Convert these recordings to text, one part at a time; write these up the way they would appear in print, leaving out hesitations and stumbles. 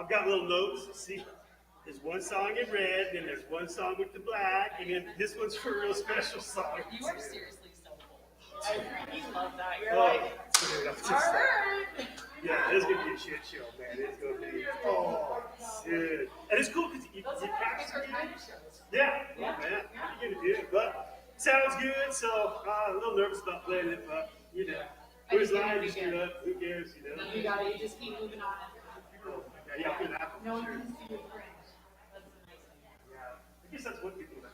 I've got little notes. See, there's one song in red, then there's one song with the black, and then this one's for a real special song. You are seriously so cool. I really love that. You're All right. Yeah, it's gonna be a shit show, man. It's gonna be dude. And it's cool because you practice. Yeah, man. You're gonna do it, but sounds good. So a little nervous about playing it, but you know, who's lying? Just screwed up. Who cares? You know. You got it. You just keep moving on. Yeah, for that. No one can see your friend. That's the nice thing. Yeah, I guess that's what people like.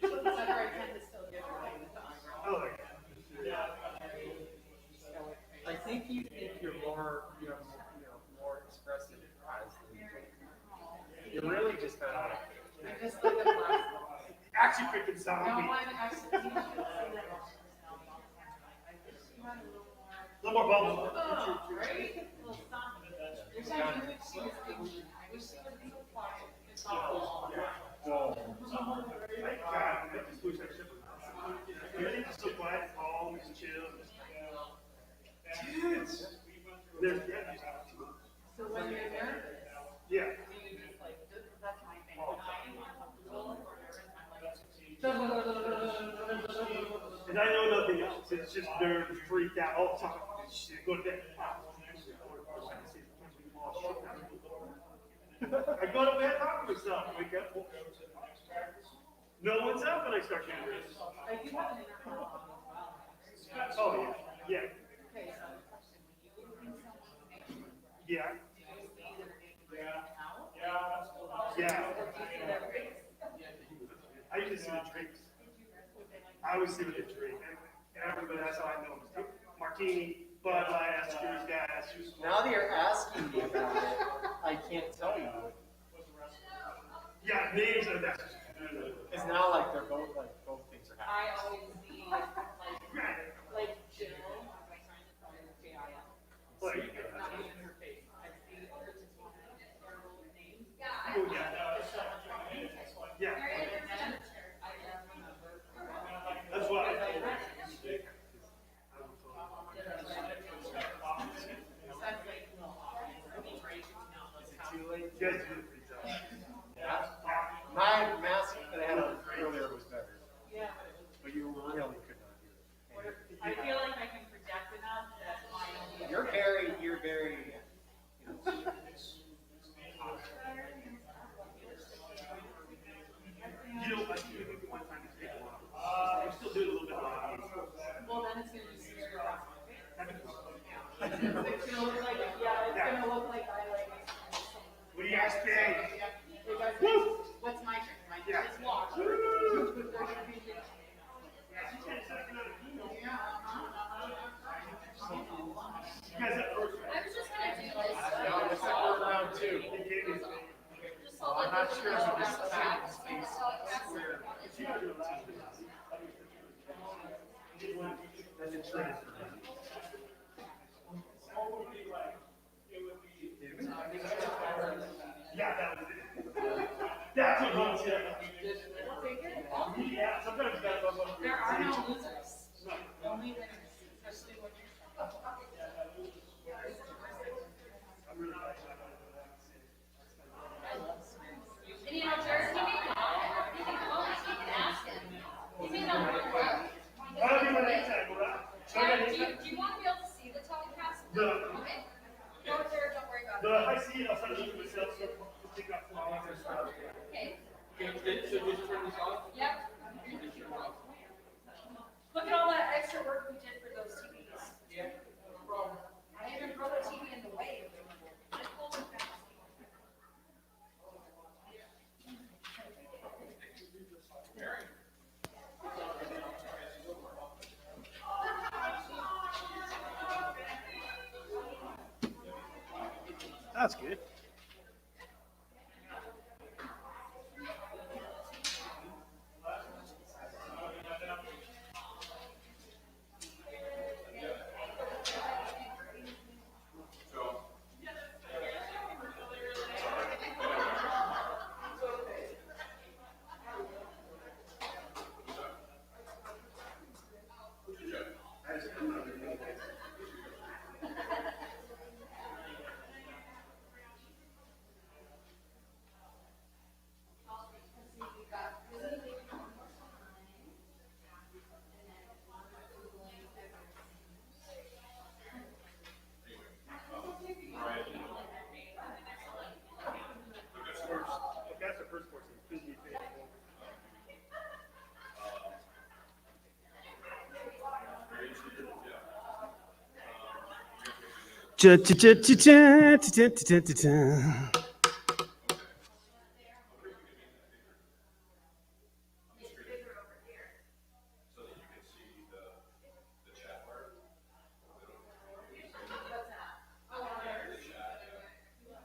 Whenever I tend to still get away with it. Oh yeah. I think you think you're more, more expressive as you're really just kind of like. You're just like a blast. Actually, freaking zombie. No one actually. A little more bubble. Oh, right? A little something. Wish I knew what she was thinking. I wish she was so quiet. It's all. God, I just wish I should have. Everything's so quiet, calm, and chill. Dudes. There's So when you're nervous, yeah. you just like, that's my thing. When I'm uncomfortable or nervous, I'm like, And I know nothing else. It's just nerves, freaked out all the time. Shit, go to bed. I go to bed, talk to myself, wake up. No one's up when I start getting nervous. I do have an inner monologue as well. Oh, yeah. Okay, so the question, when you bring someone in, Yeah. do you see their name out? Yeah. Or do you see their face? I usually see the drinks. I always see what they drink. And everybody, that's how I know them. Martini, Bud Light, Asperger's gas. Now that you're asking me about it, I can't tell you. Yeah, names are that. It's not like they're both things are happening. I always see like Jill, my friend is called J-I-L. Like, Not even her face. I see her just one terrible name. oh, yeah. Yeah. And then I just remember. That's why. You guys do a great job. My mask that I had on earlier was better. Yeah. But you really could not hear it. I feel like I can project enough that my You're very, You know, I see you one time to take a while. I'm still doing a little bit of well, then it's going to be scary across my face. It's going to look like, it's going to look like I like. What do you guys think? What's my drink? My drink Yeah. is water. There should be things. You guys have first I was just gonna do this. no, it's like round two. Just so I'm not sure if like this space square. That's a trend for me. Yeah, that was it. That's what I'm saying. Yeah, sometimes you gotta go. There are no losers. Only winners. Especially when you're. I'm really glad And you know, Jared, he may not have anything else, you can ask him. He may not want to work. I'll be my next time, all right? Jared, do you want to be able to see the telecast? No. Okay. Go with Jared, don't worry about it. I see it, I'll start looking at myself, so I'll take out flowers and stuff. Okay. Should we turn this off? Yep. Look at all that extra work we did for those TVs. Yeah. I even throw the TV in the way. Just hold it fast. That's good. Cha-cha-cha-cha-cha-cha-cha-cha-cha.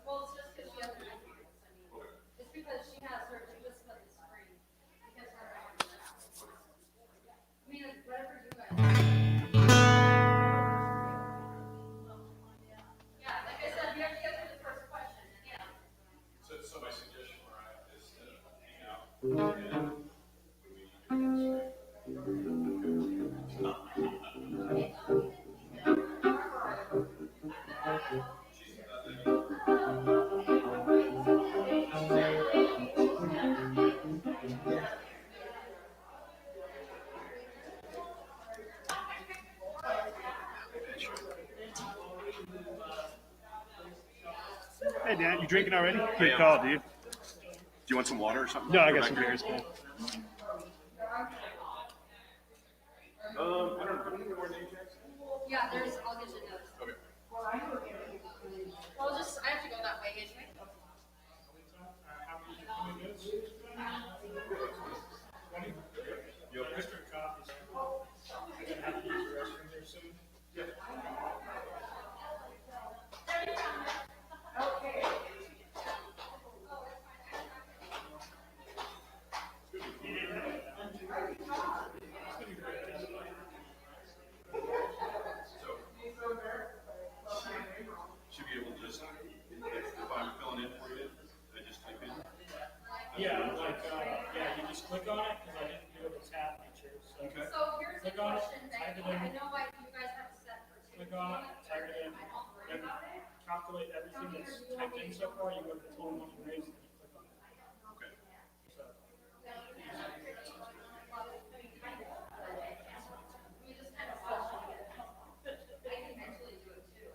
Well, it's just because she has her iPhone. It's because she has her, she just put the screen. Because her iPhone is out. I mean, like, whatever you guys. Yeah, like I said, you have to get through the first question. Yeah. So my suggestion, Mariah, is to hang out and Hey, Dan, you drinking already? Good call, dude. do you want some water or something? No, I Go got back some there. beers, man. I don't know. Do you need more name tags? Yeah, there's, I'll get you notes. Okay. Well, just, I have to go that way anyway. You okay? Should be able to just, if I'm filling in for you, I just type in. Yeah, you just click on it, because I didn't do the tab feature, so. Okay. So here's the Click on it, question that, type it in. I know I, you guys have set for two. Click on it, type it in, then calculate everything that's typed in so far, you go to the total money raised, and you click on it. Okay. So, We just kind of watch it. I can actually do it too.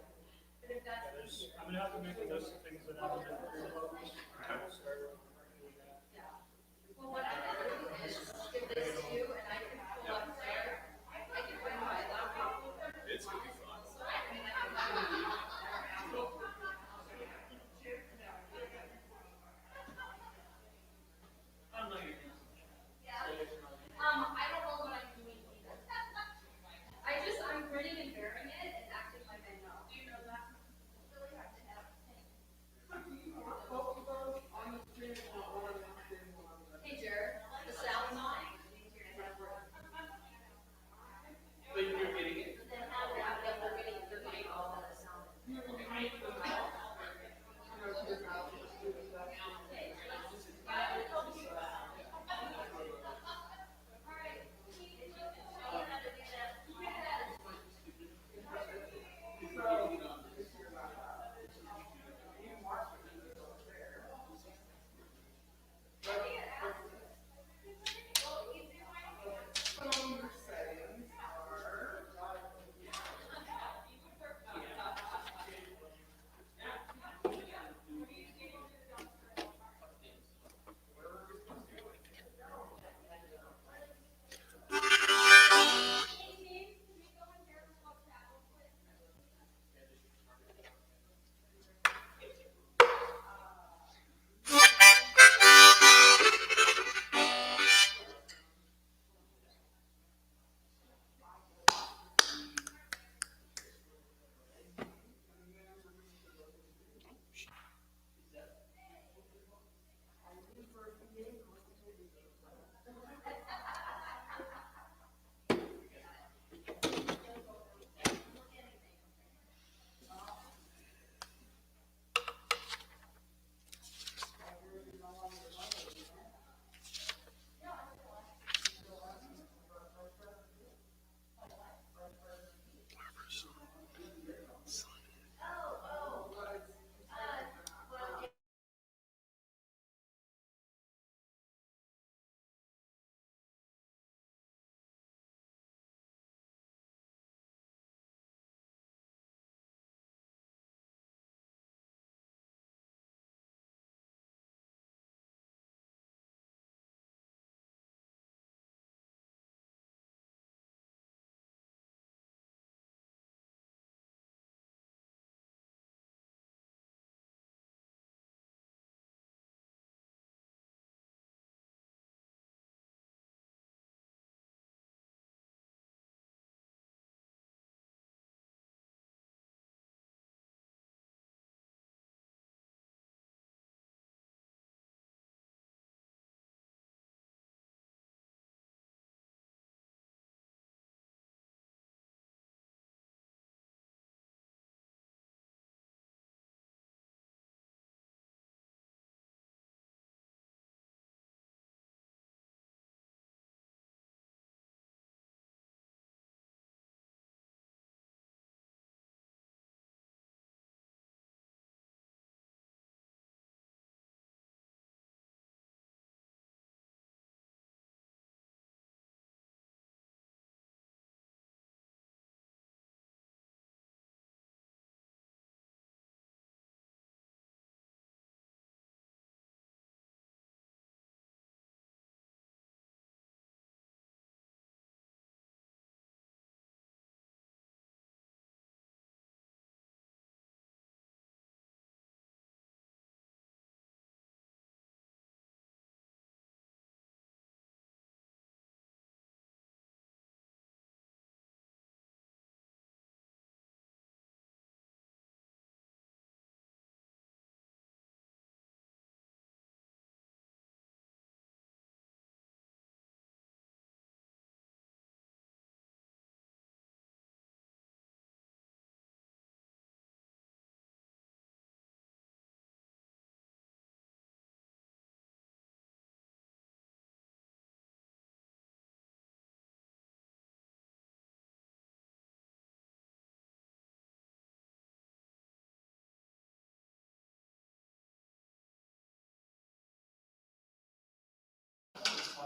But if that's. I'm gonna have to make a list of things that I have to do. Start doing that. Well, what I'm gonna do is give this to you and I can pull up there. I can bring my laptop over. It's gonna be fun.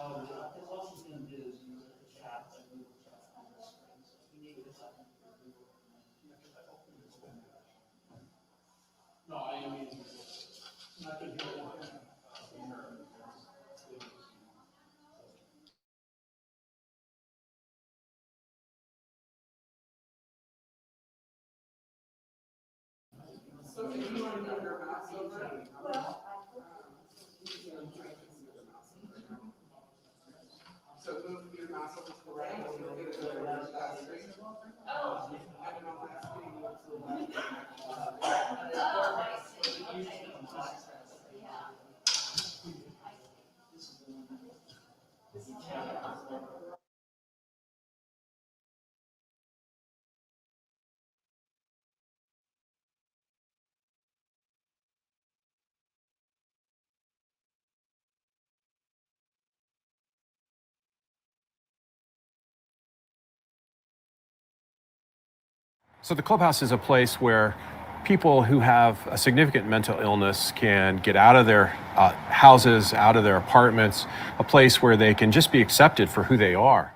Because all she's gonna do is use the chat, like Google Chat on the screen, so if you need to sign in for Google. No, I mean, I can hear it. So if you want to move your mouse over, so move your mouse over to the right, and you'll get it to the last screen. Oh. And then on that screen, you'll to the left. Oh, I see, okay. So the clubhouse is a place where people who have a significant mental illness can get out of their houses, out of their apartments, a place where they can just be accepted for who they are.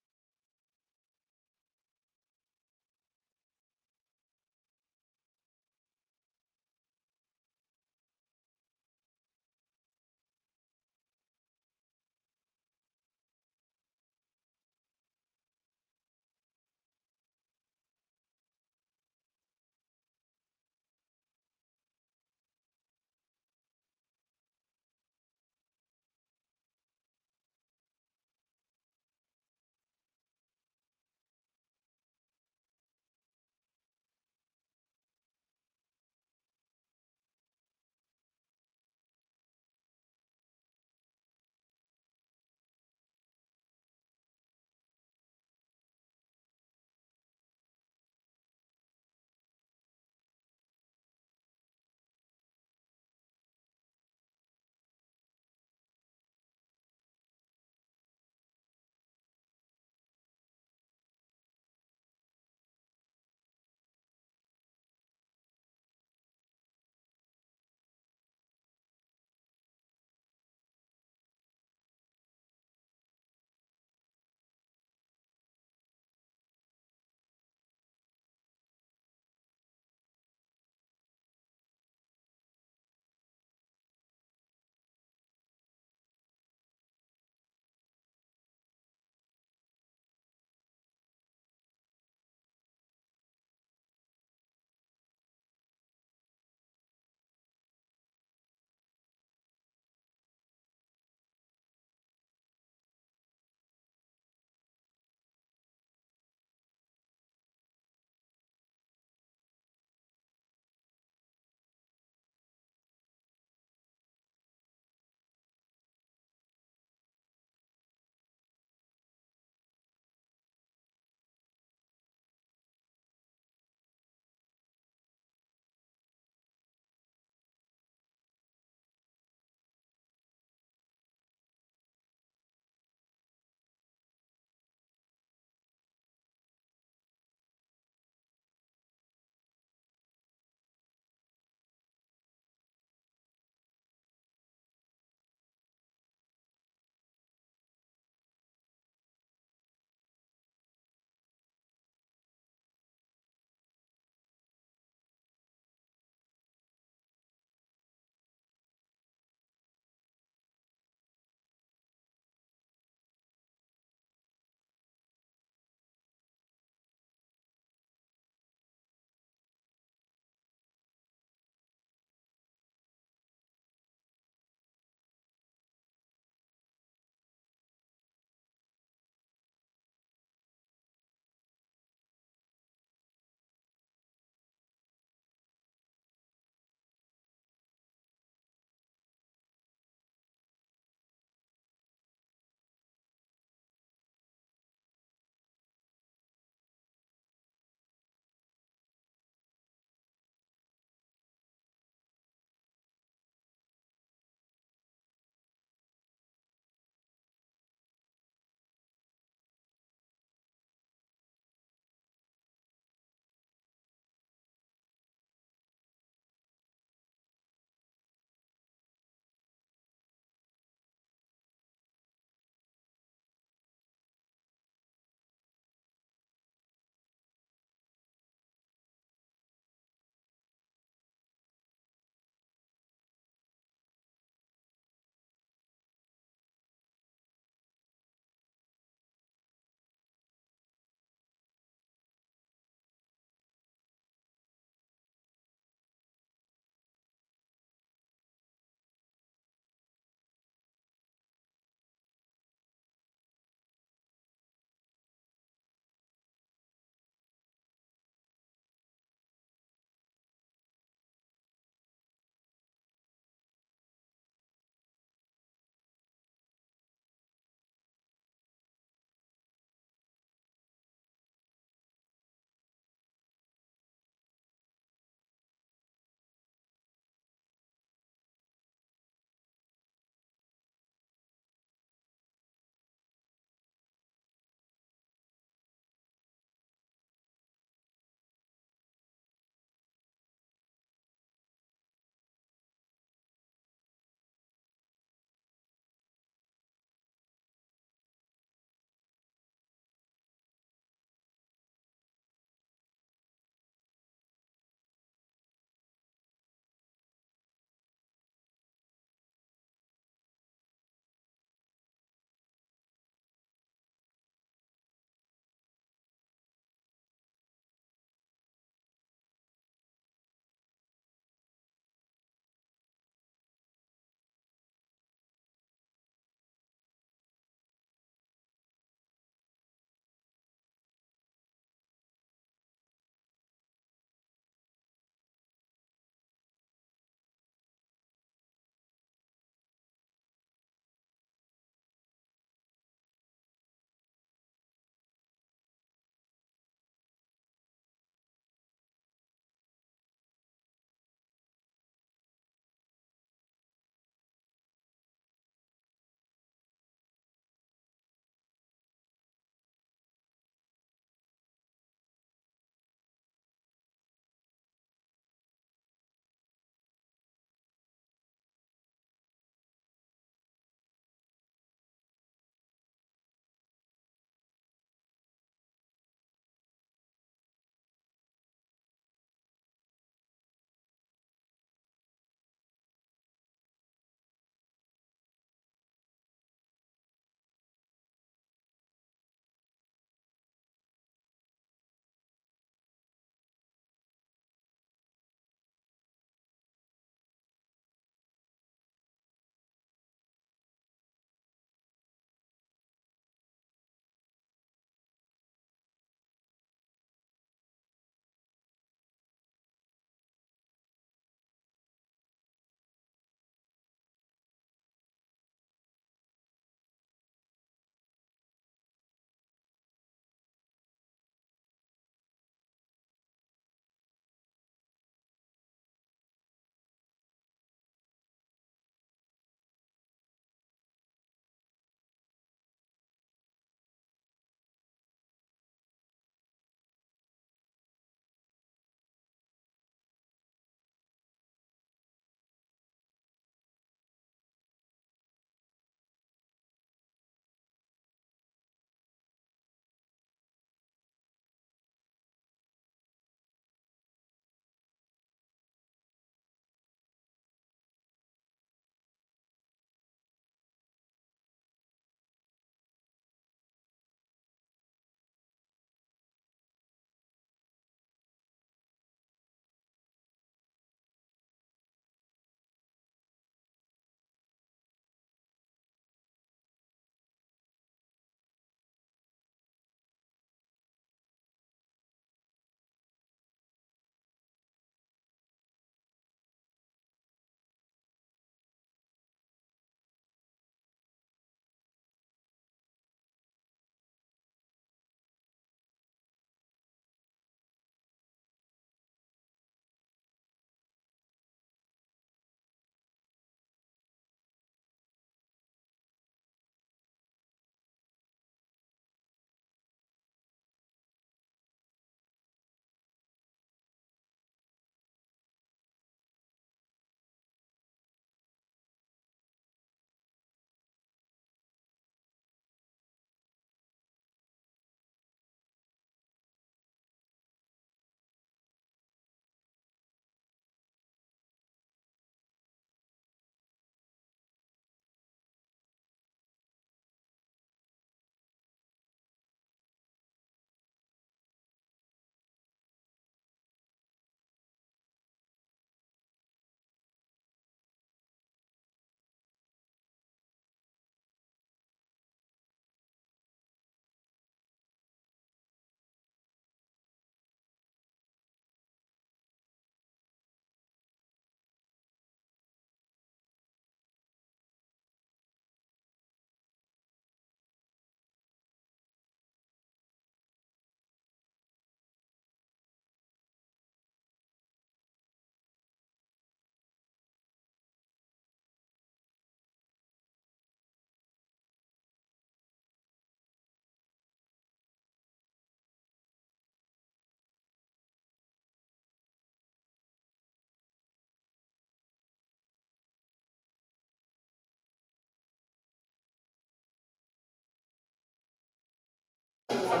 Are we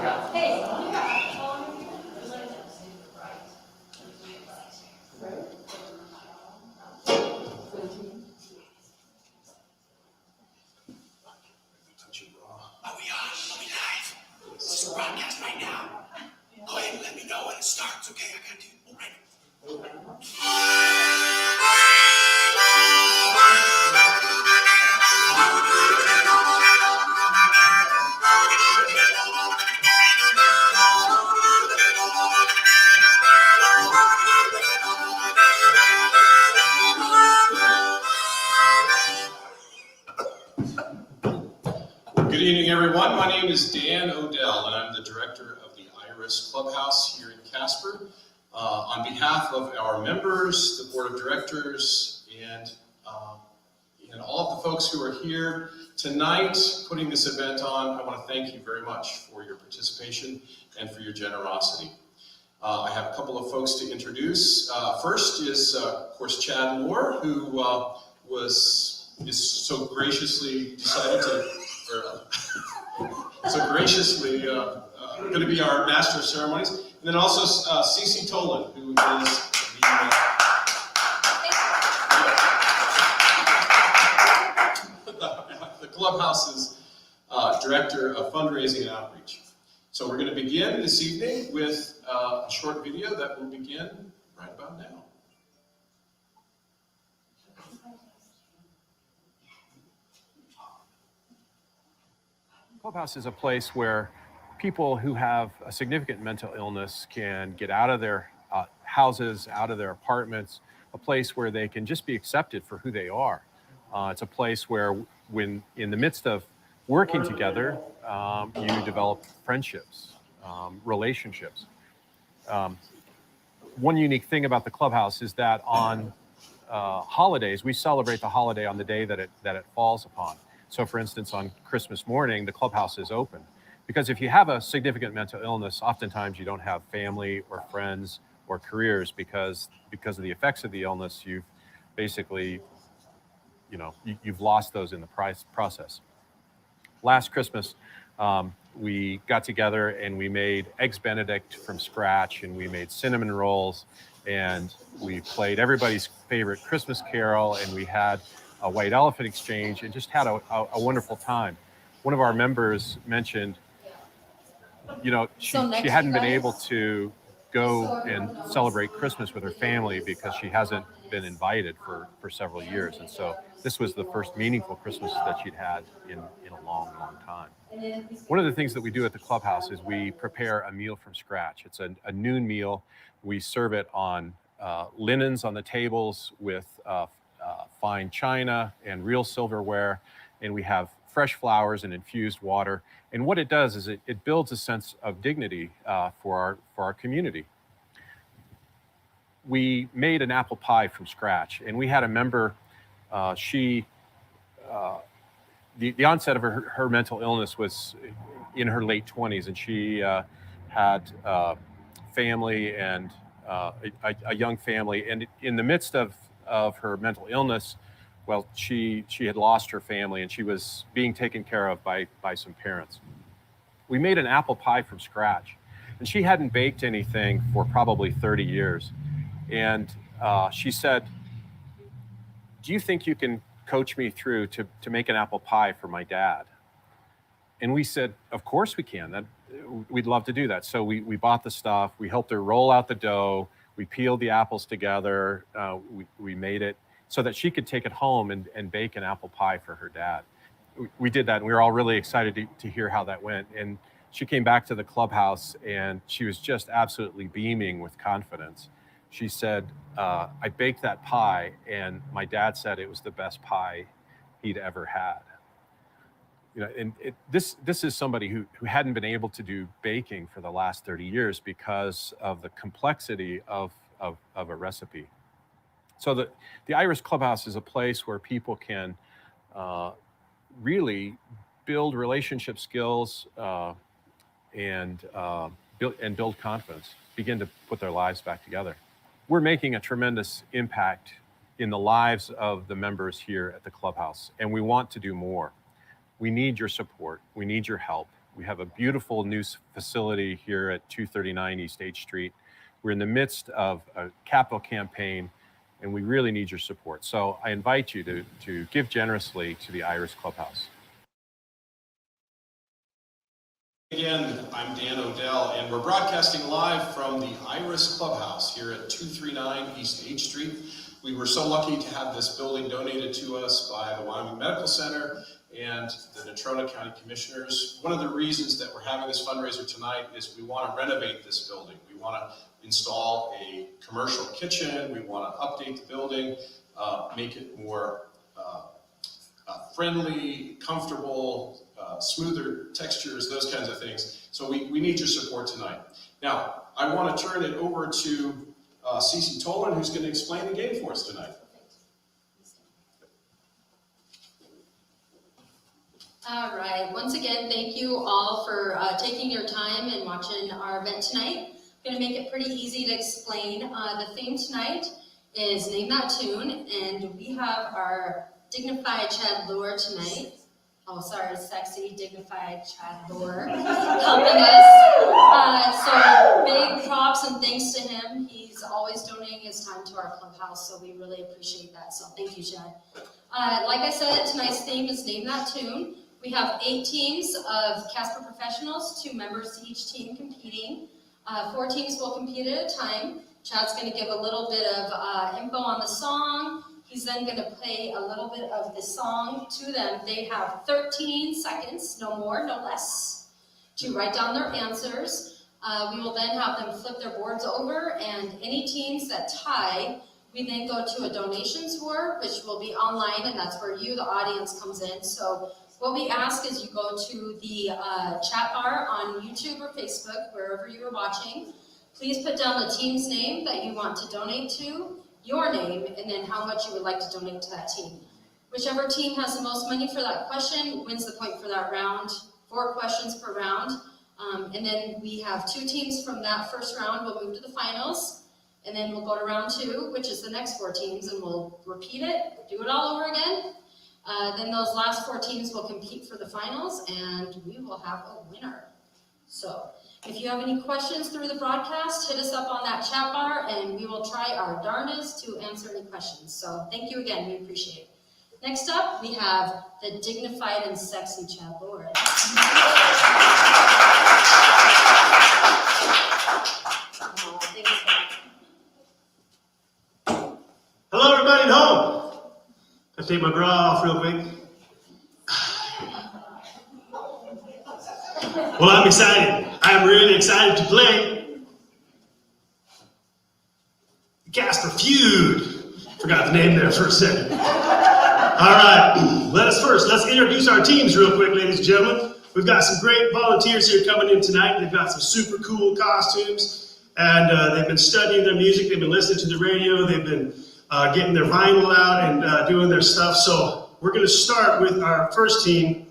on? Are we live? This is a broadcast right now. Go ahead and let me know when it starts, okay? I got you. All right. Good evening, everyone. My name is Dan Odell, and I'm the director of the Iris Clubhouse here in Casper. On behalf of our members, the board of directors, and all of the folks who are here tonight putting this event on, I want to thank you very much for your participation and for your generosity. I have a couple of folks to introduce. First is, of course, Chad Moore, who is so graciously decided to, going to be our master of ceremonies. And then also Cece Tolan, who is the Clubhouse's director of fundraising and outreach. So we're going to begin this evening with a short video that will begin right about now. Clubhouse is a place where people who have a significant mental illness can get out of their houses, out of their apartments, a place where they can just be accepted for who they are. It's a place where, when in the midst of working together, you develop friendships, relationships. One unique thing about the Clubhouse is that on holidays, we celebrate the holiday on the day that it falls upon. So for instance, on Christmas morning, the Clubhouse is open. Because if you have a significant mental illness, oftentimes you don't have family or friends or careers because of the effects of the illness, you've basically, you've lost those in the process. Last Christmas, we got together and we made Eggs Benedict from scratch, and we made cinnamon rolls, and we played everybody's favorite Christmas carol, and we had a white elephant exchange, and just had a wonderful time. One of our members mentioned, she hadn't been able to go and celebrate Christmas with her family because she hasn't been invited for several years. And so this was the first meaningful Christmas that she'd had in a long, long time. One of the things that we do at the Clubhouse is we prepare a meal from scratch. It's a noon meal. We serve it on linens on the tables with fine china and real silverware, and we have fresh flowers and infused water. And what it does is it builds a sense of dignity for our community. We made an apple pie from scratch, and we had a member, the onset of her mental illness was in her late 20s, and she had family and a young family. And in the midst of her mental illness, well, she had lost her family, and she was being taken care of by some parents. We made an apple pie from scratch, and she hadn't baked anything for probably 30 years. And she said, "Do you think you can coach me through to make an apple pie for my dad?" And we said, "Of course we can. We'd love to do that." So we bought the stuff, we helped her roll out the dough, we peeled the apples together, we made it so that she could take it home and bake an apple pie for her dad. We did that, and we were all really excited to hear how that went. And she came back to the Clubhouse, and she was just absolutely beaming with confidence. She said, "I baked that pie, and my dad said it was the best pie he'd ever had." This is somebody who hadn't been able to do baking for the last 30 years because of the complexity of a recipe. So the Iris Clubhouse is a place where people can really build relationship skills and build confidence, begin to put their lives back together. We're making a tremendous impact in the lives of the members here at the Clubhouse, and we want to do more. We need your support. We need your help. We have a beautiful new facility here at 239 East H Street. We're in the midst of a capital campaign, and we really need your support. So I invite you to give generously to the Iris Clubhouse. Again, I'm Dan Odell, and we're broadcasting live from the Iris Clubhouse here at 239 East H Street. We were so lucky to have this building donated to us by the Wyoming Medical Center and the Natrona County Commissioners. One of the reasons that we're having this fundraiser tonight is we want to renovate this building. We want to install a commercial kitchen. We want to update the building, make it more friendly, comfortable, smoother textures, those kinds of things. So we need your support tonight. Now, I want to turn it over to Cece Tolan, who's going to explain the game for us tonight. All right, once again, thank you all for taking your time and watching our event tonight. I'm going to make it pretty easy to explain. The theme tonight is Name That Tune, and we have our dignified Chad Lure tonight. Oh, sorry, sexy, dignified Chad Lure helping us. So big props and thanks to him. He's always donating his time to our clubhouse, so we really appreciate that. So thank you, Chad. Like I said, tonight's theme is Name That Tune. We have 8 teams of Casper professionals, 2 members to each team competing. 4 teams will compete at a time. Chad's going to give a little bit of info on the song. He's then going to play a little bit of the song to them. They have 13 seconds, no more, no less, to write down their answers. We will then have them flip their boards over, and any teams that tie, we then go to a donations war, which will be online, and that's where you, the audience, comes in. So what we ask is you go to the chat bar on YouTube or Facebook, wherever you are watching. Please put down the team's name that you want to donate to, your name, and then how much you would like to donate to that team. Whichever team has the most money for that question wins the point for that round. 4 questions per round. And then we have 2 teams from that first round. We'll move to the finals. And then we'll go to round 2, which is the next 4 teams, and we'll repeat it, do it all over again. Then those last 4 teams will compete for the finals, and we will have a winner. So if you have any questions through the broadcast, hit us up on that chat bar, and we will try our darndest to answer any questions. So thank you again, we appreciate it. Next up, we have the dignified and sexy Chad Lord. Hello, everybody at home. Let's take my bra off real quick. Well, I'm excited. I'm really excited to play Casper Feud. Forgot the name there for a second. All right, let's introduce our teams real quick, ladies and gentlemen. We've got some great volunteers here coming in tonight. They've got some super cool costumes, and they've been studying their music. They've been listening to the radio. They've been getting their vinyl out and doing their stuff. So we're going to start with our first team,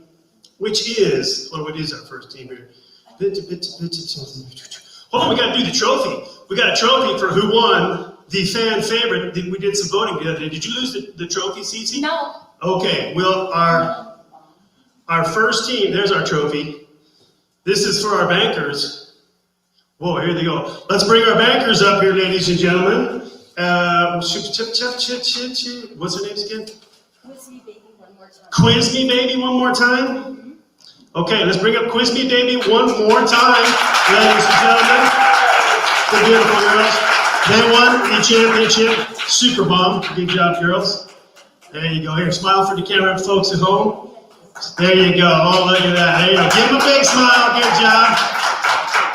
which is, well, what is our first team here? Hold on, we got to do the trophy. We got a trophy for who won the fan favorite. We did some voting the other day. Did you lose the trophy, Cece? No. Okay, well, our first team, there's our trophy. This is for our bankers. Whoa, here they go. Let's bring our bankers up here, ladies and gentlemen. What's her name again? Quiz me, baby, one more time. Quiz me, baby, one more time. Okay, let's bring up Quiz Me Baby one more time, ladies and gentlemen. The beautiful girls. They won the championship. Super bomb. Good job, girls. There you go. Here, smile for the camera, folks at home. There you go. Oh, look at that. There you go. Give them a big smile. Good job.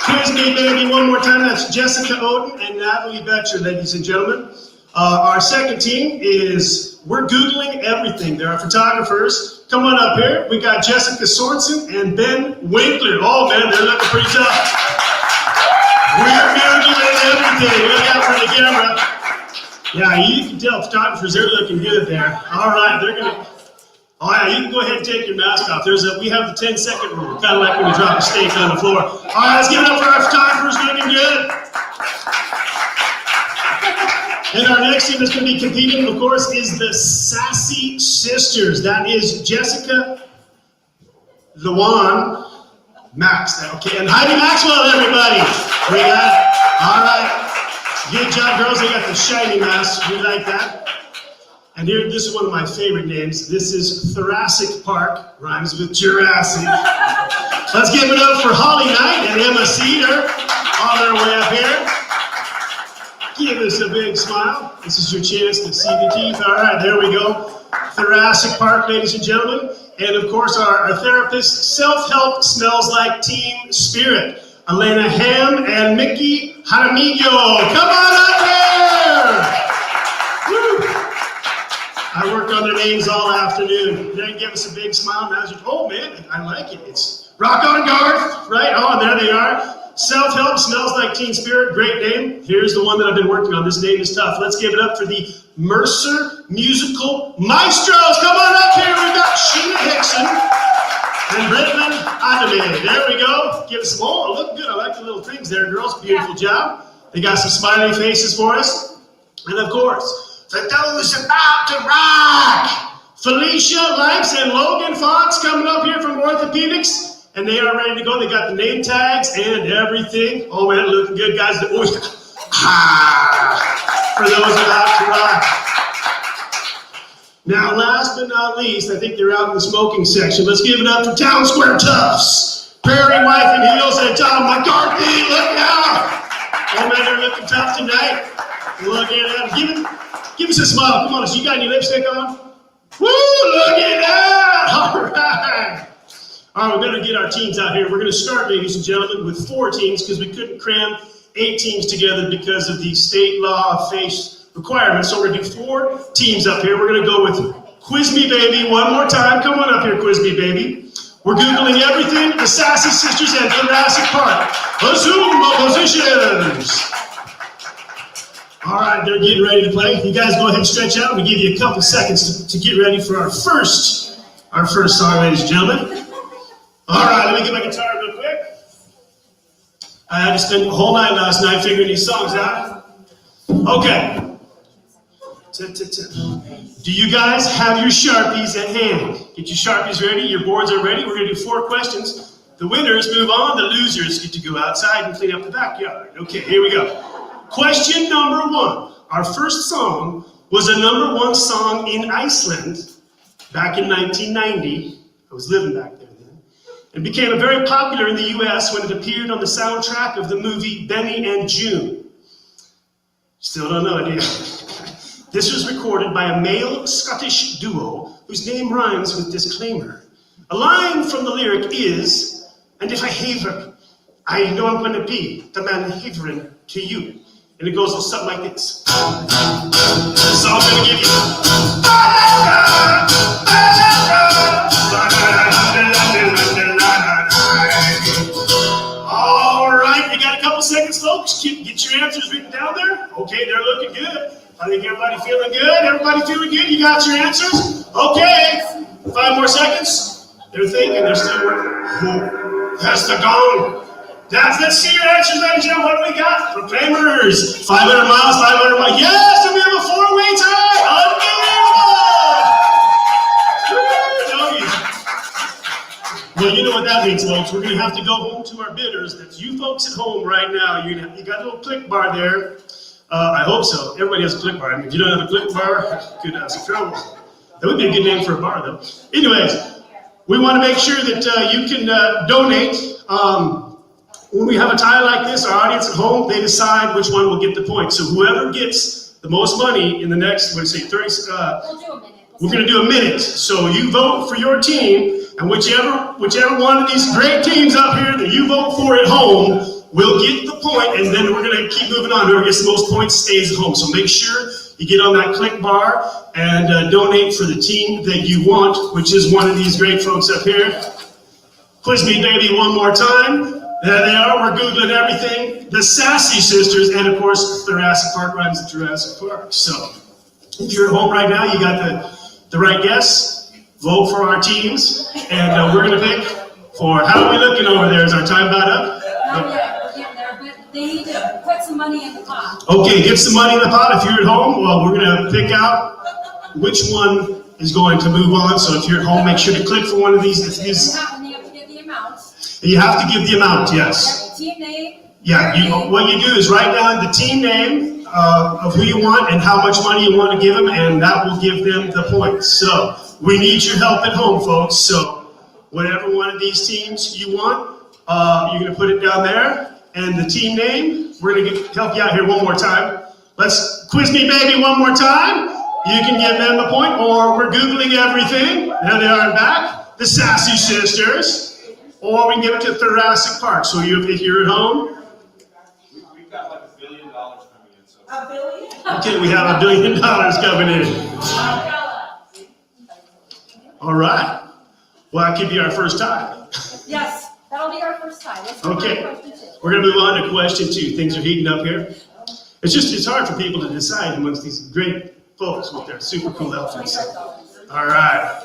Quiz Me Baby one more time. That's Jessica Oden and Natalie Betcher, ladies and gentlemen. Our second team is We're Googling Everything. They're our photographers. Come on up here. We got Jessica Sorensen and Ben Winkler. Oh, man, they're looking pretty tough. We're Googling Everything. Look out for the camera. Yeah, you can tell photographers, they're looking good there. All right, they're going to... Oh, yeah, you can go ahead and take your mask off. We have the 10-second rule, kind of like when you drop a steak on the floor. All right, let's give it up for our photographers, looking good. And our next team that's going to be competing, of course, is the Sassy Sisters. That is Jessica, Luan, Max, okay, and Heidi Maxwell, everybody. We got, all right. Good job, girls. They got the shiny mask. We like that. And here, this is one of my favorite names. This is Thoracic Park, rhymes with Jurassic. Let's give it up for Holly Knight and Emma Cedar on their way up here. Give us a big smile. This is your chance to see the teeth. All right, there we go. Thoracic Park, ladies and gentlemen. And of course, our therapist, Self-Help Smells Like Team Spirit. Elena Ham and Mickey Jaramillo. Come on up here! Woo. I worked on their names all afternoon. They give us a big smile. Now, oh man, I like it. It's Rock on Garth, right? Oh, there they are. Self-Help Smells Like Teen Spirit, great name. Here's the one that I've been working on. This name is tough. Let's give it up for the Mercer Musical Maestros. Come on up here. We've got Sheena Hickson and Brittman Adame. There we go. Give us some, oh, look good. I like the little things there, girls. Beautiful job. They got some smiley faces for us. And of course, for those about to rock, Felicia Lipes and Logan Fox coming up here from Orthopedics. And they are ready to go. They got the name tags and everything. Oh man, looking good, guys. Oh, for those about to rock. Now, last but not least, I think they're out in the smoking section. Let's give it up for Town Square Toughs. Prairie Wife and Heels and Tom McCarthy. Look out. Oh man, they're looking tough tonight. Look at them. Give us a smile. Come on, you got any lipstick on? Woo, look at that. All right. All right, we're going to get our teams out here. We're going to start, ladies and gentlemen, with 4 teams because we couldn't cram 8 teams together because of the state law face requirements. So we're going to do 4 teams up here. We're going to go with Quiz Me Baby one more time. Come on up here, Quiz Me Baby. We're Googling everything, the Sassy Sisters and Jurassic Park. Assume positions. All right, they're getting ready to play. You guys go ahead and stretch out. We give you a couple seconds to get ready for our first song, ladies and gentlemen. All right, let me get my guitar real quick. I had to spend the whole night last night figuring these songs out. Okay. Do you guys have your Sharpies at hand? Get your Sharpies ready. Your boards are ready. We're going to do 4 questions. The winners move on. The losers get to go outside and clean up the backyard. Okay, here we go. Question number 1. Our first song was a #1 song in Iceland back in 1990. I was living back there. It became very popular in the U.S. when it appeared on the soundtrack of the movie Benny and June. Still don't know it yet. This was recorded by a male Scottish duo whose name rhymes with disclaimer. A line from the lyric is, and if I haver, I know I'm going to be the man havering to you. And it goes something like this. So I'm going to give you... Seconds, folks. Get your answers written down there. Okay, they're looking good. I think everybody feeling good. Everybody feeling good? You got your answers? Okay. 5 more seconds. They're thinking. They're still working. That's the gong. Let's see your answers, ladies and gentlemen. What do we got? Proclaimers. 500 miles, 500 miles. Yes, and we have a 4-way tie. Unbelievable. Well, you know what that means, folks. We're going to have to go home to our bidders. That's you folks at home right now. You got a little click bar there. I hope so. Everybody has a click bar. I mean, if you don't have a click bar, you could have some trouble. That would be a good name for a bar, though. Anyways, we want to make sure that you can donate. When we have a tie like this, our audience at home, they decide which one will get the point. So whoever gets the most money in the next, 30, We'll do a minute. we're going to do a minute. So you vote for your team. And whichever one of these great teams up here that you vote for at home will get the point, and then we're going to keep moving on. Whoever gets the most points stays at home. So make sure you get on that click bar and donate for the team that you want, which is one of these great folks up here. Quiz Me Baby one more time. There they are. We're Googling everything. The Sassy Sisters, and of course, Thoracic Park rhymes with Jurassic Park. So if you're at home right now, you got the right guess. Vote for our teams, and we're going to pick for, how are we looking over there? Is our time about up? Not yet, we're getting there, but they need to put some money in the pot. Okay, get some money in the pot. If you're at home, well, we're going to pick out which one is going to move on. So if you're at home, make sure to click for one of these. You have to get the amount. You have to give the amount, yes. Team name. Yeah, what you do is write down the team name of who you want and how much money you want to give them, and that will give them the points. So we need your help at home, folks. So whatever one of these teams you want, you're going to put it down there. And the team name, we're going to help you out here one more time. Let's quiz me, baby, one more time. You can give them the point, or we're Googling everything. There they are back. The Sassy Sisters. Or we can give it to Thoracic Park. So if you're at home. We've got like $1 billion coming in. So. $1 billion? Okay, we have $1 billion coming in. All right. Well, that could be our first time. Yes, that'll be our first time. Let's move on to Okay. question 2. We're going to move on to question 2. Things are heating up here. It's hard for people to decide amongst these great folks with their super cool outfits. All right.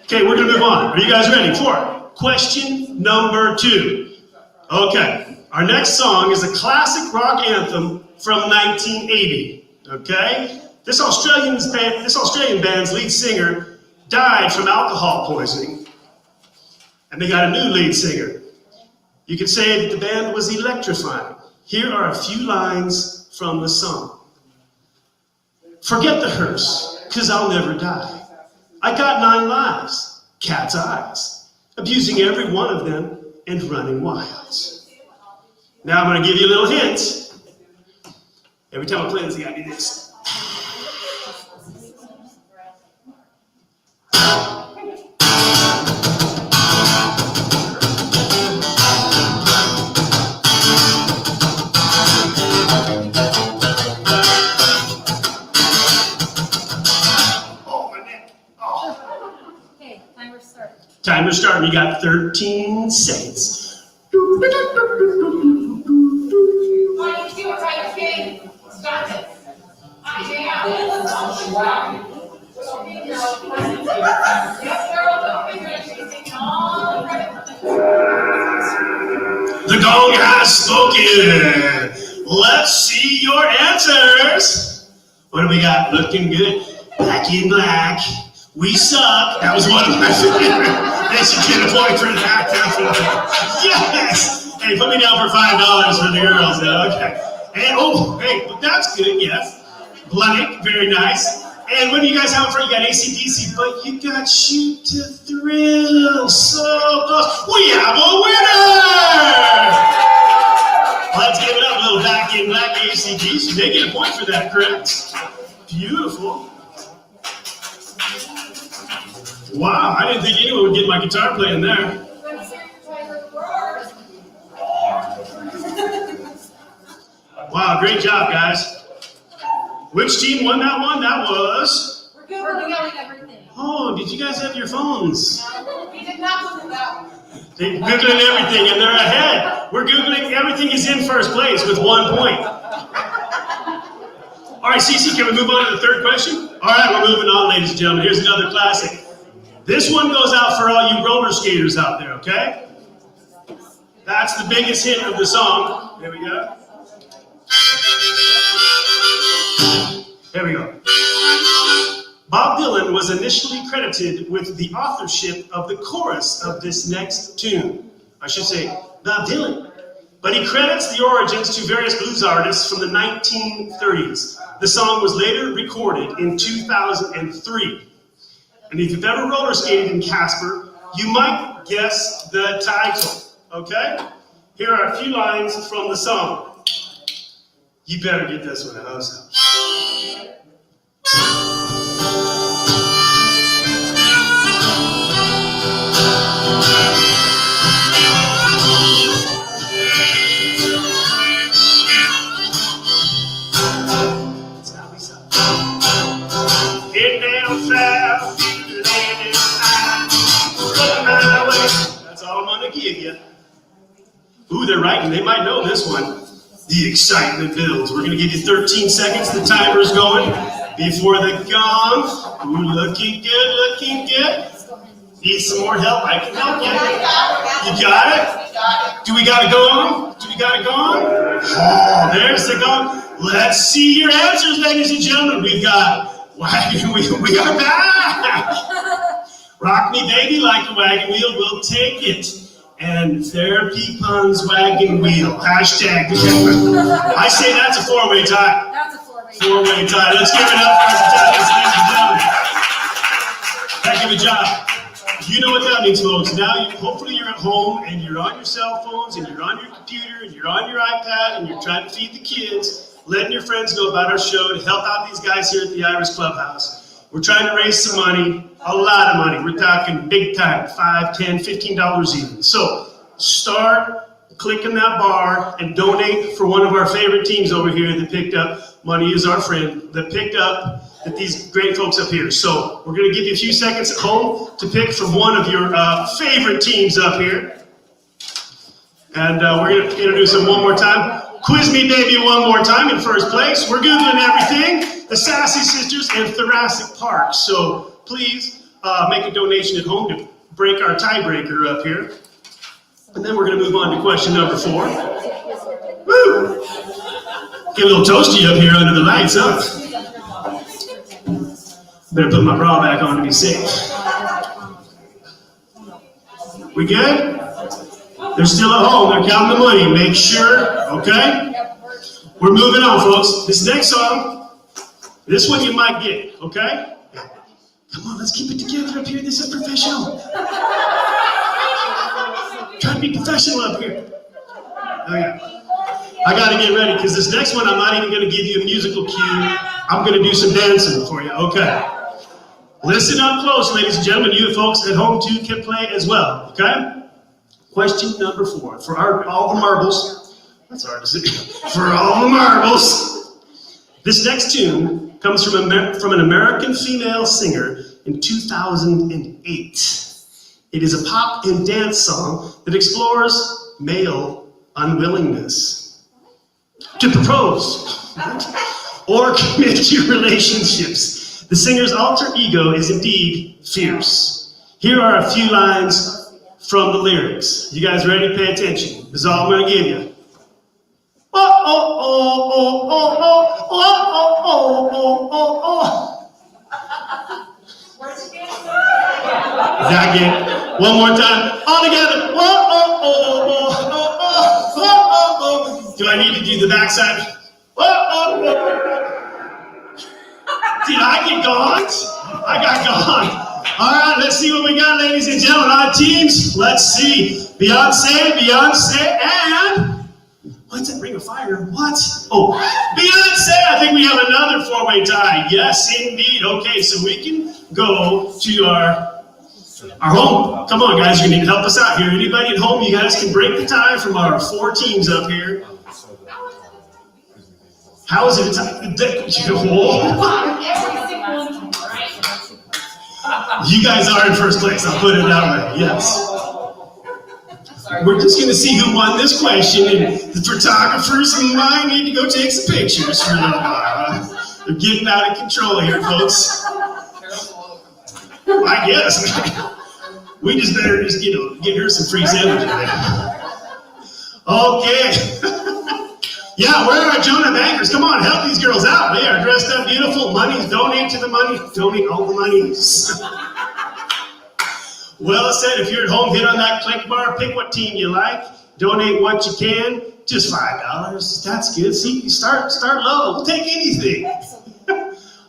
Okay, we're going to move on. Are you guys ready for question number 2? Okay. Our next song is a classic rock anthem from 1980. Okay? This Australian band's lead singer died from alcohol poisoning, and they got a new lead singer. You could say that the band was electrifying. Here are a few lines from the song. Forget the hearse, 'cause I'll never die. I got 9 lives, cat's eyes, abusing every one of them and running wild. Now I'm going to give you a little hint. Every time I play this, you got to do this. Timer starting. You got 13 seconds. The gong has spoken. Let's see your answers. What do we got? Looking good. Black in black. We suck. That was one of my favorites. They should get a point for that. Yes. Hey, put me down for $5 for the girls. Okay. And hey, that's good. Yes. Blank, very nice. And what do you guys have for? You got AC/DC, but you got Shoot to Thrill. So close. We have a winner. Let's give it up. A little Back in Black AC/DC. They get a point for that, correct? Beautiful. Wow, I didn't think anyone would get my guitar playing there. Wow, great job, guys. Which team won that one? That was... We're Googling everything. Oh, did you guys have your phones? We did not Google that one. They're Googling everything, and they're ahead. We're Googling everything is in first place with 1 point. All right, Cece, can we move on to the third question? All right, we're moving on, ladies and gentlemen. Here's another classic. This one goes out for all you roller skaters out there, okay? That's the biggest hit of the song. Here we go. Here we go. Bob Dylan was initially credited with the authorship of the chorus of this next tune. I should say, Bob Dylan. But he credits the origins to various blues artists from the 1930s. The song was later recorded in 2003. And if you've ever roller skated in Casper, you might guess the title, okay? Here are a few lines from the song. You better get this one, how's Get down south. That's all I'm gonna give you. Ooh, they're writing. They might know this one. The excitement builds. We're gonna give you 13 seconds. The timer's going before the gong. Ooh, looking good, looking good. Need some more help? I can help you. You got it? Do we got it going? Do we got it going? Oh, there's the gong. Let's see your answers, ladies and gentlemen. We are back. Rock me, baby, like a wagon wheel, we'll take it. And therapy puns wagon wheel. Hashtag. I say that's a four-way tie. That's a four-way tie. Four-way tie. Let's give it up for our contestants, ladies and gentlemen. Heck of a job. You know what that means, folks. Now, hopefully you're at home and you're on your cell phones and you're on your computer and you're on your iPad and you're trying to feed the kids, letting your friends know about our show to help out these guys here at the Iris Clubhouse. We're trying to raise some money, a lot of money. We're talking big time, $5, $10, $15 even. So start clicking that bar and donate for one of our favorite teams over here that picked up, money is our friend, that picked up these great folks up here. So we're gonna give you a few seconds at home to pick from one of your favorite teams up here. And we're gonna introduce them one more time. Quiz me, baby, one more time in first place. We're Googling everything. The Sassy Sisters and Thoracic Park. So please make a donation at home to break our tiebreaker up here. And then we're going to move on to question number 4. Woo! Get a little toasty up here under the lights, huh? Better put my bra back on to be safe. We good? They're still at home. They're counting the money. Make sure, okay? We're moving on, folks. This next song, this one you might get, okay? Come on, let's keep it together up here. This is professional. Try to be professional up here. Okay. I got to get ready because this next one, I'm not even going to give you a musical cue. I'm going to do some dancing for you, okay? Listen up close, ladies and gentlemen. You folks at home, too, can play as well, okay? Question number 4. For all the marbles, that's hard to say. For all the marbles, this next tune comes from an American female singer in 2008. It is a pop and dance song that explores male unwillingness to propose or commit to relationships. The singer's alter ego is indeed fierce. Here are a few lines from the lyrics. You guys ready? Pay attention. This is all I'm going to give you. Oh, oh, oh, oh, oh, oh, oh, oh, oh, oh, oh. That again. One more time. All together. Oh, oh, oh, oh, oh, oh, oh, oh, oh. Do I need to do the backside? Oh, oh, oh. Did I get gone? I got gone. All right, let's see what we got, ladies and gentlemen. Our teams, let's see. Beyonce, and... What's that? Ring of Fire? What? Oh, Beyonce! I think we have another 4-way tie. Yes, indeed. Okay, so we can go to our home. Come on, guys. You need to help us out here. Anybody at home, you guys can break the tie from our 4 teams up here. How is it a tie? You guys are in first place. I'll put it that way. Yes. We're just going to see who won this question, and the photographers and I need to go take some pictures for a little while. They're getting out of control here, folks. I guess. We just better get her some free sandwiches. Okay. Yeah, where are our Jonah bankers? Come on, help these girls out. They are dressed up beautiful. Money, donate to the money. Donate all the monies. Well said. If you're at home, hit on that click bar. Pick what team you like. Donate what you can. Just $5. That's good. See, start low. We'll take anything.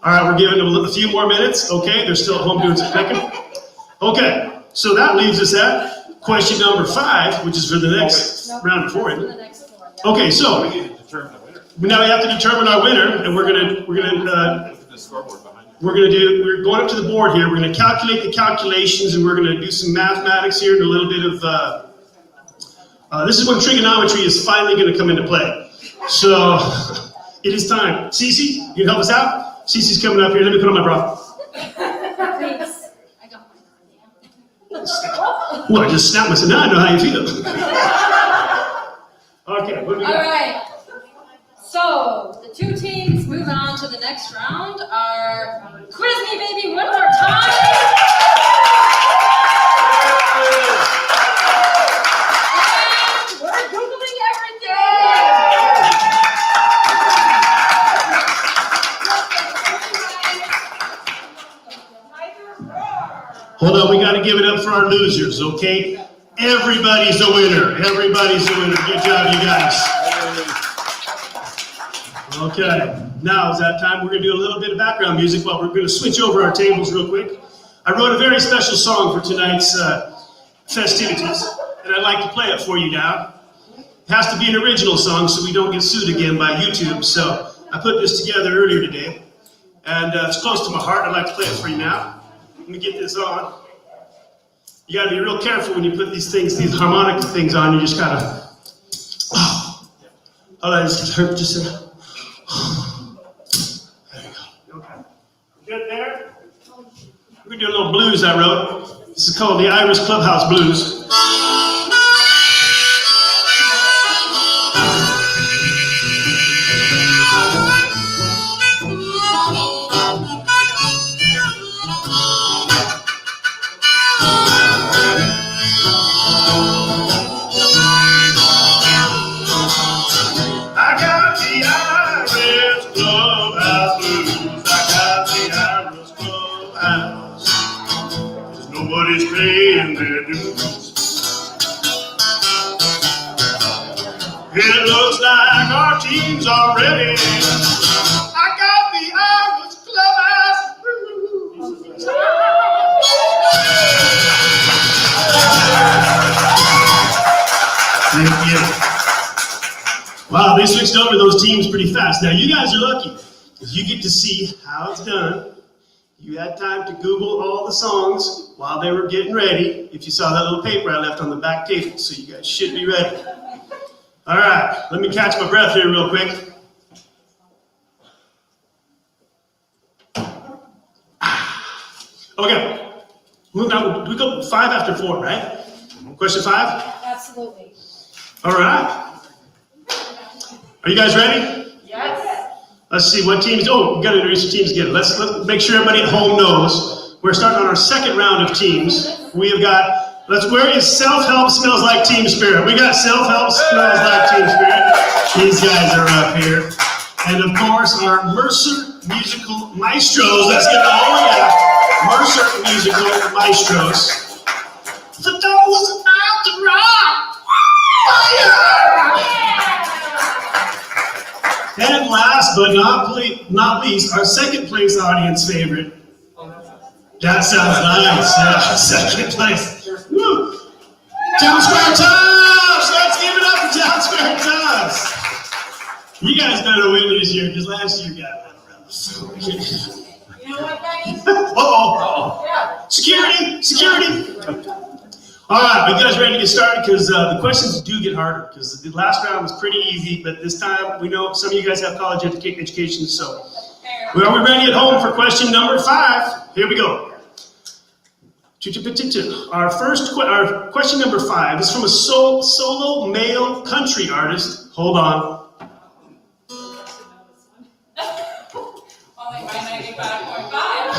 All right, we're giving them a few more minutes. Okay, they're still at home doing some clicking. Okay, so that leaves us at question number 5, which is for the next round 4. Isn't it? Okay, so now we have to determine our winner, and we're going up to the board here. We're going to calculate the calculations, and we're going to do some mathematics here and a little bit of. This is when trigonometry is finally going to come into play. So it is time. Cece, you can help us out. Cece's coming up here. Let me put on my bra. Please. I got mine. Well, I just snapped myself. Now I know how you feel. Okay, what do we got? All right. So the 2 teams moving on to the next round are Quiz Me Baby one more time. And we're Googling everything. Hold on, we got to give it up for our losers, okay? Everybody's a winner. Everybody's a winner. Good job, you guys. Okay, now is that time. We're going to do a little bit of background music while we're going to switch over our tables real quick. I wrote a very special song for tonight's festivities, and I'd like to play it for you now. It has to be an original song so we don't get sued again by YouTube. So I put this together earlier today, and it's close to my heart. I'd like to play it for you now. Let me get this on. You got to be real careful when you put these things, these harmonic things on. You just gotta. Oh, that just hurt just a. There you go. Okay. Good there. We're gonna do a little blues I wrote. This is called the Iris Clubhouse Blues. Nobody's paying their dues. It looks like our team's are ready. I got the Iris Clubhouse blues. Thank you. Wow, they switched over those teams pretty fast. Now you guys are lucky because you get to see how it's done. You had time to Google all the songs while they were getting ready. If you saw that little paper I left on the back table, so you guys should be ready. All right, let me catch my breath here real quick. Okay, we go 5 after 4, right? Question 5? Absolutely. All right. Are you guys ready? Yes. Let's see what teams. Oh, we got to introduce the teams again. Let's make sure everybody at home knows. We're starting on our second round of teams. We have got. Where is self-help smells like team spirit? We got self-help smells like team spirit. These guys are up here, and of course our Mercer musical maestros. Let's get the Mercer musical maestros. The door was about to rock. Fire! And last but not least, our second place audience favorite. That sounds nice. Yeah, second place. Woo. Town Square Tops! Let's give it up for Town Square Tops. You guys better win this year because last year got a little rough. You know what, Maggie? Uh-oh. Yeah. Security. All right, you guys ready to get started? Because the questions do get harder. Because the last round was pretty easy, but this time we know some of you guys have college education, so. Are we ready at home for question number 5? Here we go. Our question number 5 is from a solo male country artist. Hold on. Only by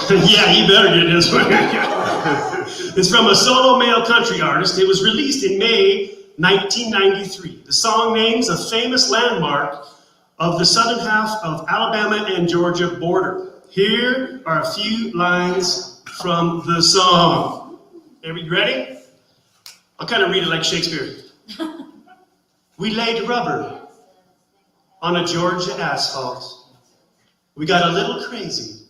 95.5. Yeah, you better get this one. It's from a solo male country artist. It was released in May 1993. The song names a famous landmark of the southern half of Alabama and Georgia border. Here are a few lines from the song. Are you ready? I'll kind of read it like Shakespeare. We laid rubber on a Georgia asphalt. We got a little crazy,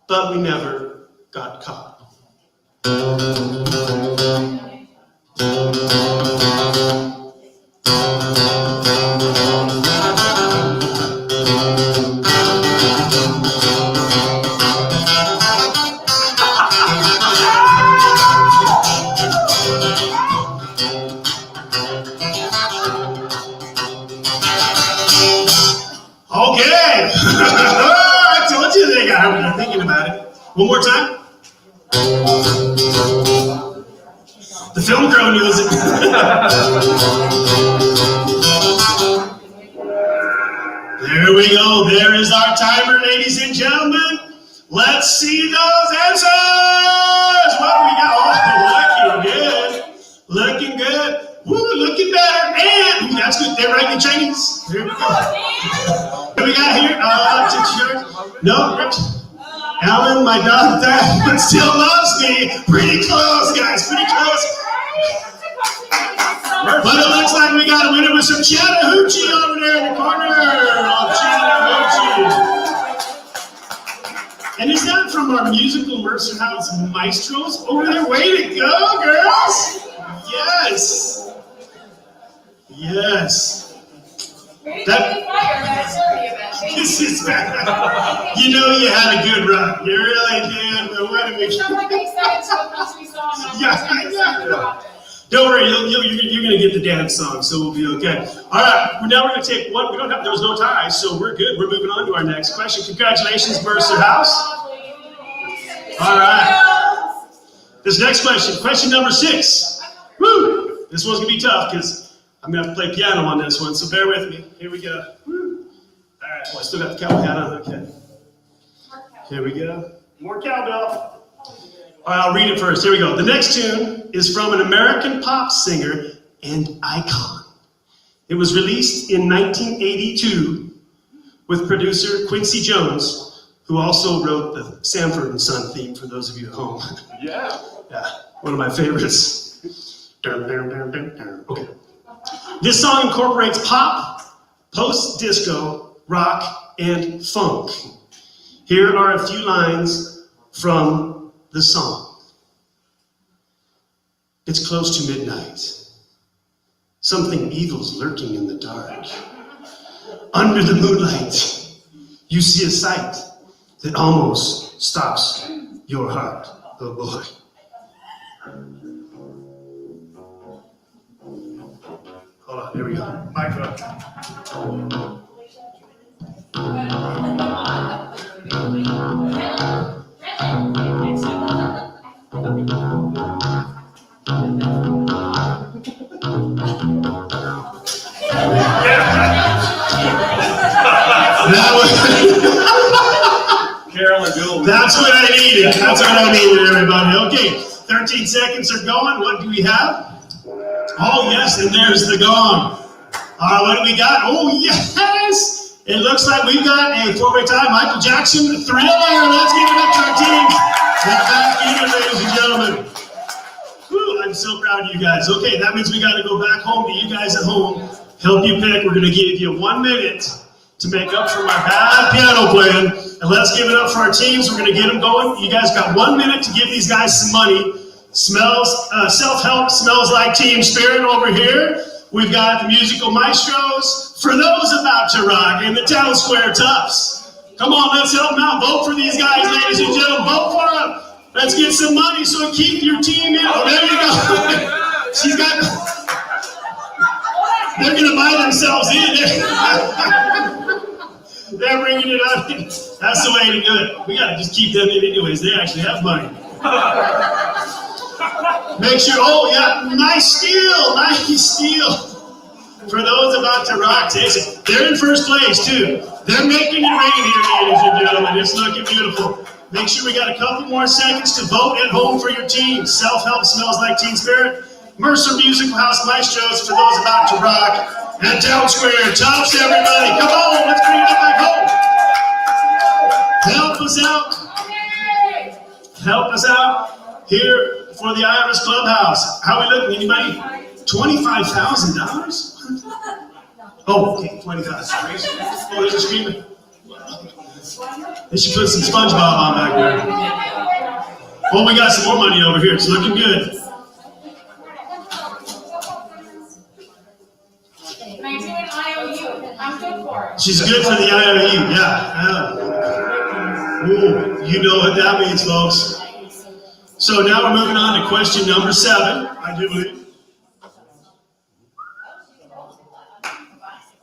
but we never got caught. Okay. I told you they got me thinking about it. One more time. The film crew knows it. There we go. There is our timer, ladies and gentlemen. Let's see those answers. What do we got? Oh, looking good. Looking good. Woo, looking better. And that's good. They're writing in Chinese. Here we go. What do we got here? No. Alan, my dog died, but still loves me. Pretty close, guys, pretty close. But it looks like we got a winner with some Chattahoochee over there in the corner. Oh, Chattahoochee. And is that from our musical Mercer House maestros over there? Way to go, girls! Yes. Yes. This is bad. You know you had a good run. You really did. But what did we? Yeah, I know. Don't worry, you're going to get the dance song, so we'll be okay. All right, now we're going to take one. There was no tie, so we're good. We're moving on to our next question. Congratulations, Mercer House. All right. This next question number 6. Woo! This one's going to be tough because I'm going to have to play piano on this one, so bear with me. Here we go. Woo! All right, well, I still got the cowbell hat on. Okay. Here we go. More cowbell. All right, I'll read it first. Here we go. The next tune is from an American pop singer and icon. It was released in 1982 with producer Quincy Jones, who also wrote the Sanford & Son theme for those of you at home. Yeah. Yeah, one of my favorites. Okay. This song incorporates pop, post-disco, rock, and funk. Here are a few lines from the song. It's close to midnight. Something evil's lurking in the dark. Under the moonlight, you see a sight that almost stops your heart. Oh boy. Hold on, here we go. Microphone. Carolyn Gould. That's what I needed. That's what I needed, everybody. Okay, 13 seconds are going. What do we have? Oh, yes, and there's the gong. All right, what do we got? Oh, yes! It looks like we've got a 4-way tie. Michael Jackson, Thriller. Let's give it up to our teams. Get back in it, ladies and gentlemen. Whew, I'm so proud of you guys. Okay, that means we got to go back home to you guys at home. Help you pick. We're going to give you 1 minute to make up for my bad piano playing. And let's give it up for our teams. We're going to get them going. You guys got 1 minute to give these guys some money. Self-help smells like team spirit over here. We've got the musical maestros for those about to rock and the town square toughs. Come on, let's help them out. Vote for these guys, ladies and gentlemen. Vote for them. Let's get some money so keep your team in. Oh, there you go. She's got. They're going to buy themselves in. They're bringing it up. That's the way to do it. We got to just keep them in anyways. They actually have money. Make sure, oh yeah, nice steal. For those about to rock, they're in first place too. They're making it rain here, ladies and gentlemen. It's looking beautiful. Make sure we got a couple more seconds to vote at home for your team. Self-help smells like teen spirit. Mercer Musical House Maestros for those about to rock. And Town Square Tops, everybody. Come on, let's bring it back home. Help us out. Help us out here for the Iris Clubhouse. How are we looking? Anybody? $25,000? Oh, okay, 25. Oh, there's a screamer. They should put some SpongeBob on back there. Oh, we got some more money over here. It's looking good. Can I do an IOU? I'm good for it. She's good for the IOU, yeah. Ooh, you know what that means, folks. So now we're moving on to question number 7, I do believe.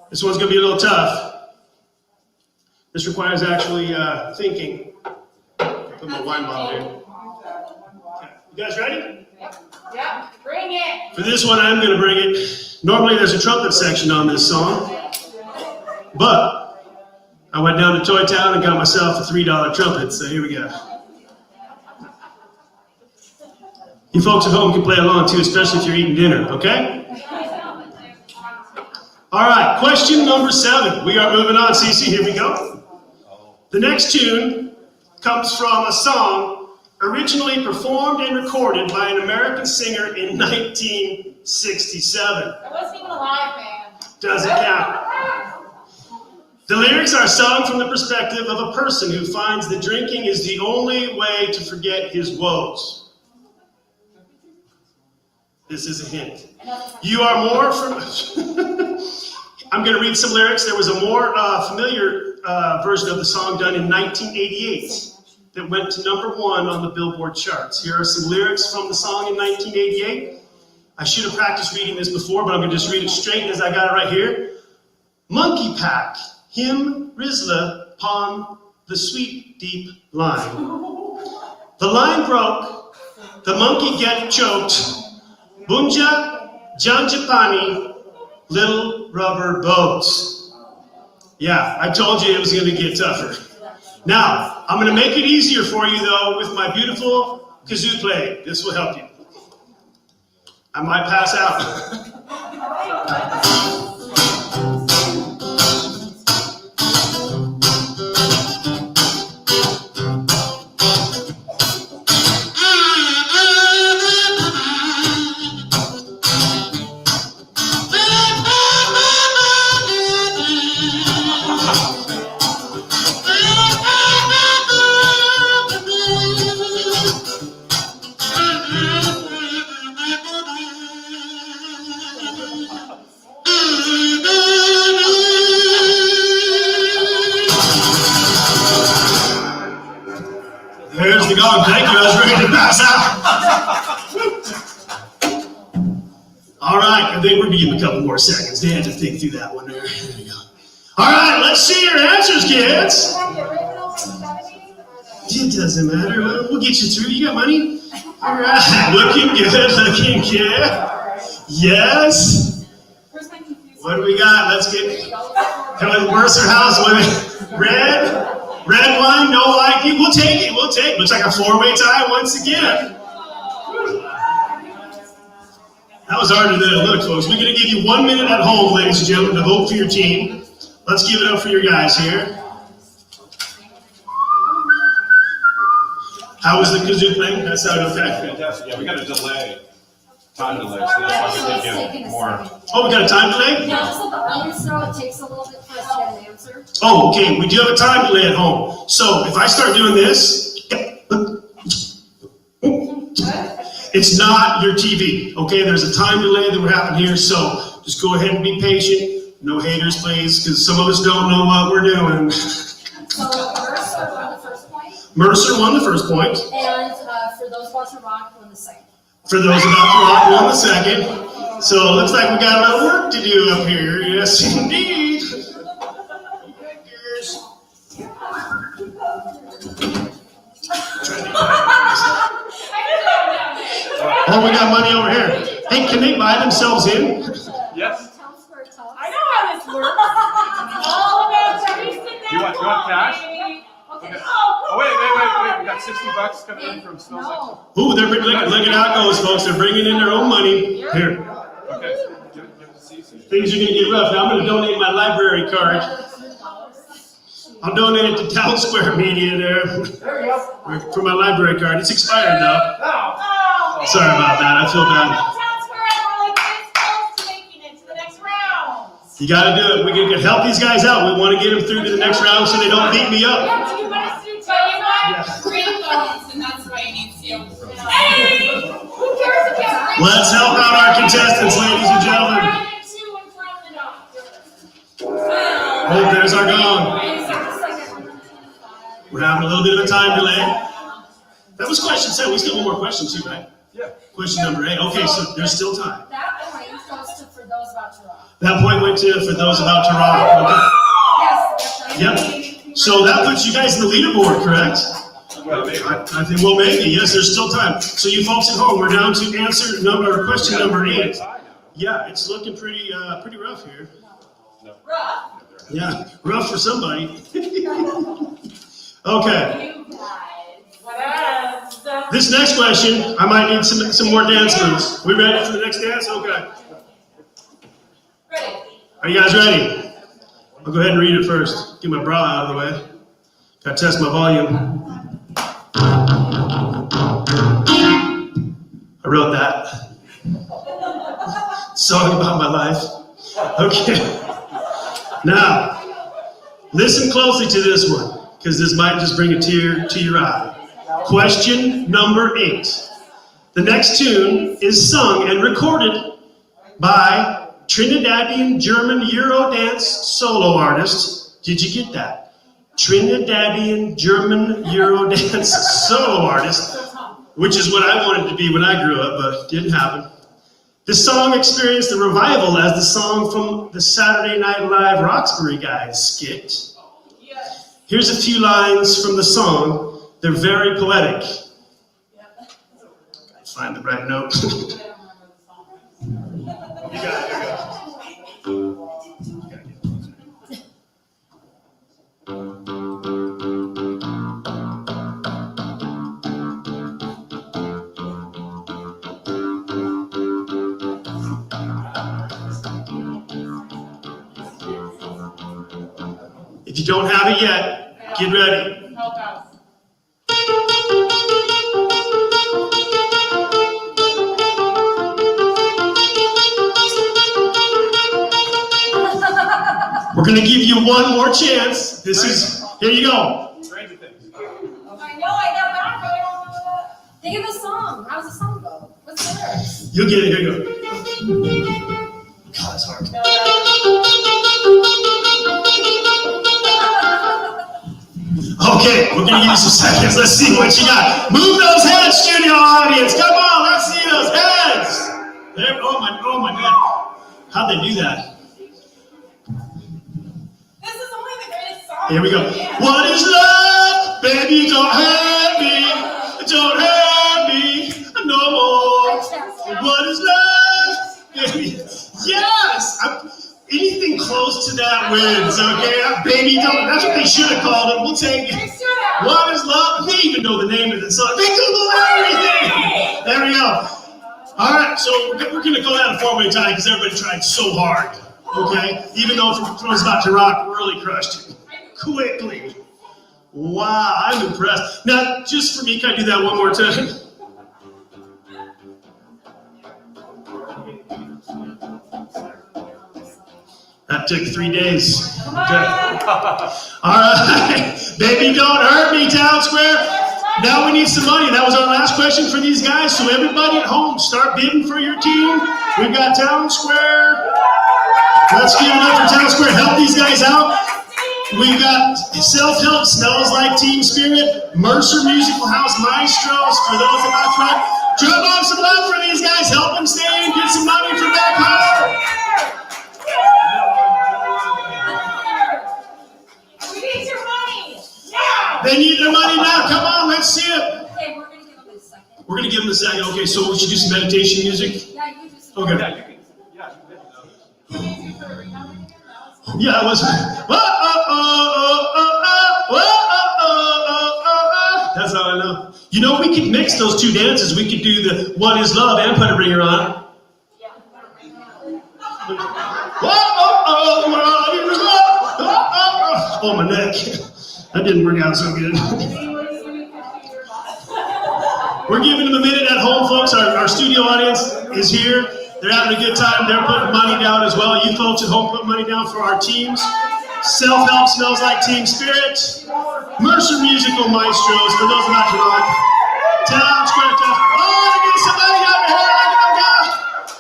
This one's going to be a little tough. This requires actually thinking. Put my wine bottle here. Okay. You guys ready? Yep, bring it. For this one, I'm going to bring it. Normally there's a trumpet section on this song, but I went down to Toy Town and got myself a $3 trumpet, so here we go. You folks at home can play along too, especially if you're eating dinner, okay? All right, question number 7. We are moving on, Cece, here we go. The next tune comes from a song originally performed and recorded by an American singer in 1967. I wasn't even alive, man. Doesn't count. The lyrics are sung from the perspective of a person who finds that drinking is the only way to forget his woes. This is a hint. You are more from... I'm going to read some lyrics. There was a more familiar version of the song done in 1988 that went to #1 on the Billboard charts. Here are some lyrics from the song in 1988. I should have practiced reading this before, but I'm going to just read it straight as I got it right here. Monkey pack, him, Rizla, pon the sweet, deep line. The line broke, the monkey get choked. Bunja, Janjapani, little rubber boats. Yeah, I told you it was going to get tougher. Now, I'm going to make it easier for you, though, with my beautiful kazoo playing. This will help you. I might pass out. There's the gong. Thank you. I was ready to pass out. All right. I think we're going to give him a couple more seconds. They had to think through that one there. There you go. All right. Let's see your answers, kids. It doesn't matter. We'll get you through. You got money? All right. Looking good. Looking good. Yes. What do we got? Let's get... Come on, Mercer House. Red. Red wine, no white. We'll take it. We'll take it. Looks like a 4-way tie once again. That was harder than it looked, folks. We're going to give you 1 minute at home, ladies and gentlemen, to vote for your team. Let's give it up for your guys here. How was the kazoo playing? That sounded okay? Fantastic. Yeah, we got a delay. Time delay, so that's why we did get more. Oh, we got a time delay? Yeah, just like the onion throw, it takes a little bit for us to get an answer. Oh, okay. We do have a time delay at home. So if I start doing this, it's not your TV. Okay, there's a time delay that we're having here. So just go ahead and be patient. No haters, please, because some of us don't know what we're doing. So Mercer won the first point. Mercer won the first point. And for those watching rock, won the second. For those about to rock, won the second. So it looks like we got a little work to do up here. Yes, indeed. Oh, we got money over here. Hey, can they buy themselves in? Yes. I know how this works. All about Teresa. You want cash? Okay. Oh, wait. We got $60 coming in from Smells Like. Ooh, they're look at how it goes, folks. They're bringing in their own money. Here. Okay. Give it to Cece. Things are going to get rough. Now I'm going to donate my library card. I'll donate it to Town Square Media there. There you go. For my library card. It's expired, though. Oh. Sorry about that. I feel bad. You got to do it. We can help these guys out. We want to get them through to the next round so they don't beat me up. Let's help out our contestants, ladies and gentlemen. Oh, there's our gong. We're having a little bit of a time delay. That was question 7. We still have one more question too, right? Yeah. Question number 8. Okay, so there's still time. That point goes to for those about to rock. That point went to for those about to rock. Okay. Yes. Yep. So that puts you guys in the leaderboard, correct? Well, maybe. I think, well, maybe. Yes, there's still time. So you folks at home, we're down to question number 8. Yeah, it's looking pretty rough here. Rough. Yeah, rough for somebody. Okay. This next question, I might need some more dance moves. We ready for the next dance? Okay. Ready. Are you guys ready? I'll go ahead and read it first. Get my bra out of the way. Gotta test my volume. I wrote that. Song about my life. Okay. Now, listen closely to this one, because this might just bring a tear to your eye. Question number 8. The next tune is sung and recorded by Trinidadian German Eurodance solo artist. Did you get that? Trinidadian German Eurodance solo artist, which is what I wanted to be when I grew up, but didn't happen. This song experienced a revival as the song from the Saturday Night Live Roxbury Guys skit. Here's a few lines from the song. They're very poetic. Find the right note. You got it, If you don't have it yet, get ready. We're going to give you one more chance. Here you go. I know, I got back, but I don't know that. Think of the song. How does the song go? What's the lyrics? You'll get it. Here you go. God, it's hard. Okay, we're going to give you some seconds. Let's see what you got. Move those heads, studio audience. Come on, let's see those heads. There, oh my neck. How'd they do that? Here we go. What is love? Baby, don't hurt me. Don't hurt me no more. What is love? Baby. Yes! Anything close to that wins, okay? Baby, don't. That's what they should have called it. We'll take it. What is love? They even know the name of the song. They Google everything. There we go. All right, so we're going to go down a 4-way tie because everybody tried so hard, okay? Even though Throws About to Rock really crushed it. Quickly. Wow, I'm impressed. Now, just for me, can I do that one more time? That took 3 days. Okay. All right. Baby, don't hurt me, Town Square. Now we need some money. That was our last question for these guys. So everybody at home, start bidding for your team. We've got Town Square. Let's give it up for Town Square. Help these guys out. We've got Self-Help, Smells Like Team Spirit, Mercer Musical House Maestros, for those about to rock. Drum off some love for these guys. Help them stay and get some money from back home. We need your money now. They need their money now. Come on, let's see it. Okay, we're going to give them a second. We're going to give them a second. Okay, so we should do some meditation music? Yeah, you just. Okay. Yeah, I was. That's how I know. You know, we could mix those two dances. We could do the What Is Love and put a ringer on. Oh, my neck. That didn't work out so good. We're giving them a minute at home, folks. Our studio audience is here. They're having a good time. They're putting money down as well. You folks at home put money down for our teams. Self-Help, Smells Like Team Spirit. Mercer Musical Maestros, for those about to rock. Town Square. Oh, they're getting some money out of here. Look at them go.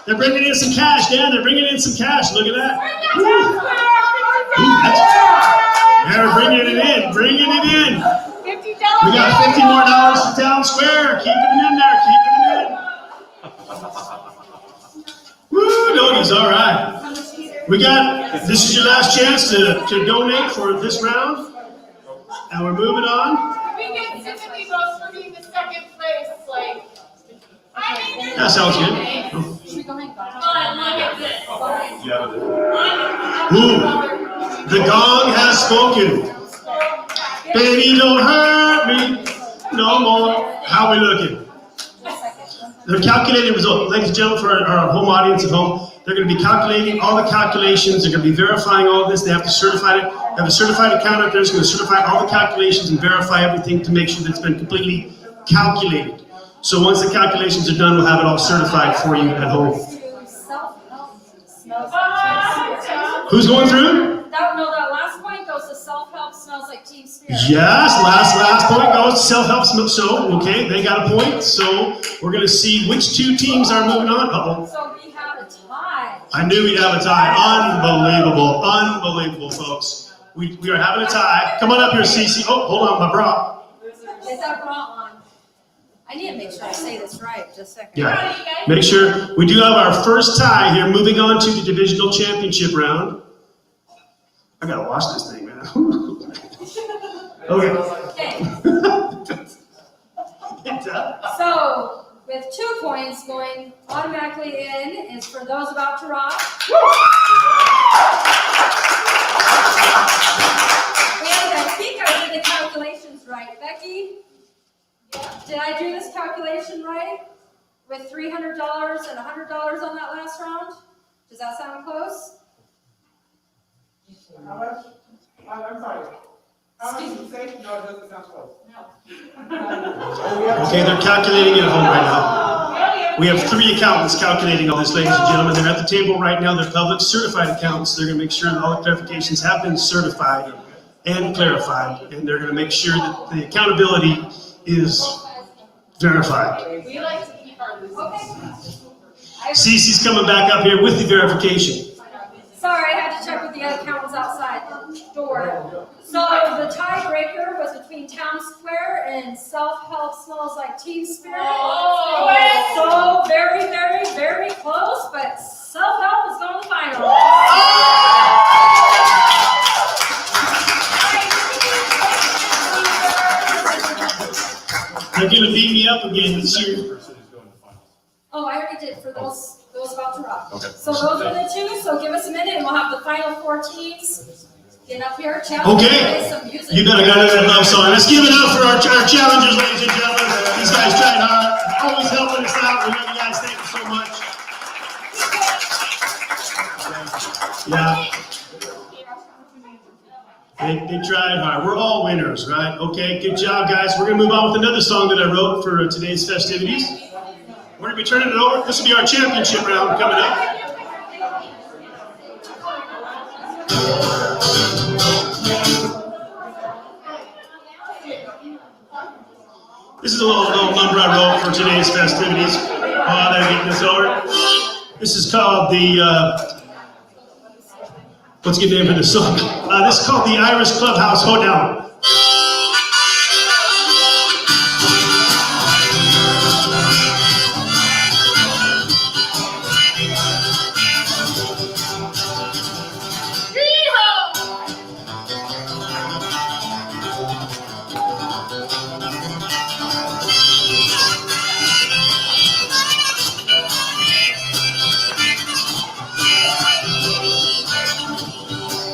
They're bringing in some cash, Dan. They're bringing in some cash. Look at that. They're bringing it in. Bringing it in. We got $50 more to Town Square. Keeping it in there. Keeping it in. Woo, doggies, all right. This is your last chance to donate for this round. And we're moving on. We get sympathy votes for being the second place, like. That sounds good. Ooh, the gong has spoken. Baby, don't hurt me no more. How are we looking? The calculated result, ladies and gentlemen, for our home audience at home, They're going to be calculating all the calculations. They're going to be verifying all of this. They have to certify it. They have a certified accountant there who's going to certify all the calculations and verify everything to make sure that it's been completely calculated. So once the calculations are done, we'll have it all certified for you at home. Who's going through? That last point goes to self-help smells like team spirit. Yes, last point goes to self-help. So, okay, they got a point. So we're going to see which two teams are moving on. Uh-oh. So we have a tie. I knew we'd have a tie. Unbelievable, folks. We are having a tie. Come on up here, Cece. Oh, hold on, my bra. Is that bra on? I need to make sure I say this right. Just a second. Yeah. Make sure we do have our first tie here. Moving on to the divisional championship round. I gotta watch this thing, man. Okay. So, with 2 points going automatically in is for those about to rock. And I think I did the calculations right. Becky, did I do this calculation right? With $300 and $100 on that last round? Does that sound close? How much? I'm sorry. How much did you say? No, it doesn't sound close. No. Okay, they're calculating it at home right now. We have 3 accountants calculating all this, ladies and gentlemen. They're at the table right now. They're public certified accountants. They're going to make sure that all the clarifications have been certified and clarified. And they're going to make sure that the accountability is verified. We like to keep our losers. Cece's coming back up here with the verification. Sorry, I had to check with the accountants outside the door. So the tiebreaker was between Town Square and Self-Help Smells Like Team Spirit. So very, very, very close, but Self-Help is going to the final. They're going to beat me up again this year. Oh, I already did for those about to rock. Okay. So those are the 2, so give us a minute and we'll have the final 4 teams get up here. Challenge Okay. some music. You better got that love song. Let's give it up for our challengers, ladies and gentlemen. These guys tried hard, always helping us out. We love you guys. Thank you so much. Yeah. They tried hard. We're all winners, right? Okay, good job, guys. We're going to move on with another song that I wrote for today's festivities. We're going to be turning it over. This will be our championship round coming up. This is a little number I wrote for today's festivities. While they're getting this over. This is called the, what's a good name for this song? This is called the Iris Clubhouse Showdown.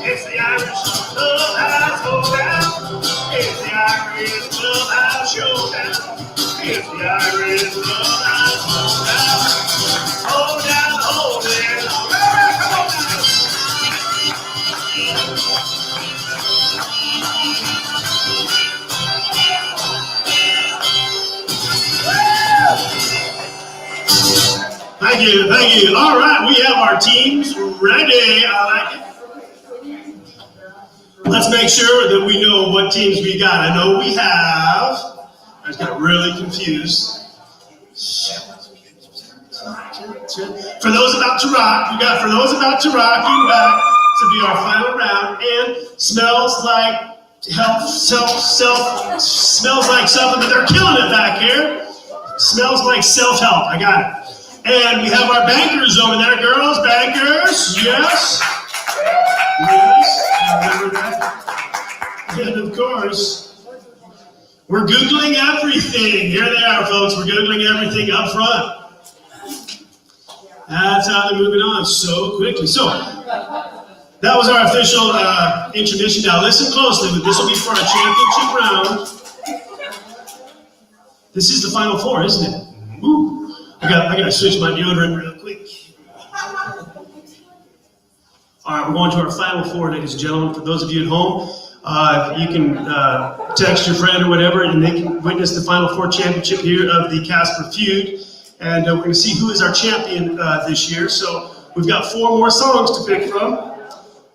It's the Irish Clubhouse Showdown. It's the Irish Clubhouse Showdown. It's the Irish Clubhouse Showdown. Hold down, hold it. Come on now. Thank you. All right, we have our teams ready. I like it. Let's make sure that we know what teams we got. I know we have. I just got really confused. For those about to rock, you got for those about to rock, you back to be our final round. And smells like smells like something, but they're killing it back here. Smells like self-help. I got it. And we have our bankers over there, girls. Bankers, yes. Yes, remember that? And of course, we're Googling everything. Here they are, folks. We're Googling everything up front. That's how they're moving on so quickly. So, that was our official intermission. Now, listen closely. This will be for our championship round. This is the final 4, isn't it? Woo. I got to switch my deodorant real quick. All right, we're going to our final four, ladies and gentlemen. For those of you at home, you can text your friend or whatever, and they can witness the Final Four championship here of the Casper Feud. And we're going to see who is our champion this year. So we've got 4 more songs to pick from.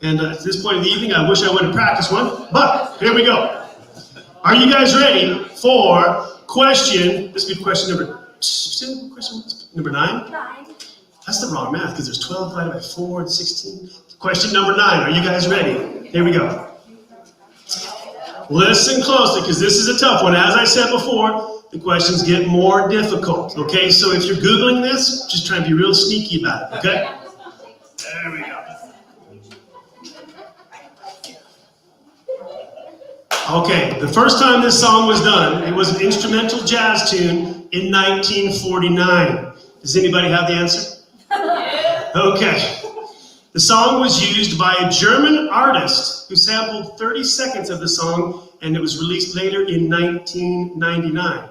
And at this point in the evening, I wish I would have practiced one, but here we go. Are you guys ready for question? This would be question number 9? 9. That's the wrong math because there's 12 divided by 4 and 16. Question number 9. Are you guys ready? Here we go. Listen closely because this is a tough one. As I said before, the questions get more difficult. Okay, so if you're Googling this, just try and be real sneaky about it. Okay? There we go. Okay, the first time this song was done, it was an instrumental jazz tune in 1949. Does anybody have the answer? Okay. The song was used by a German artist who sampled 30 seconds of the song, and it was released later in 1999.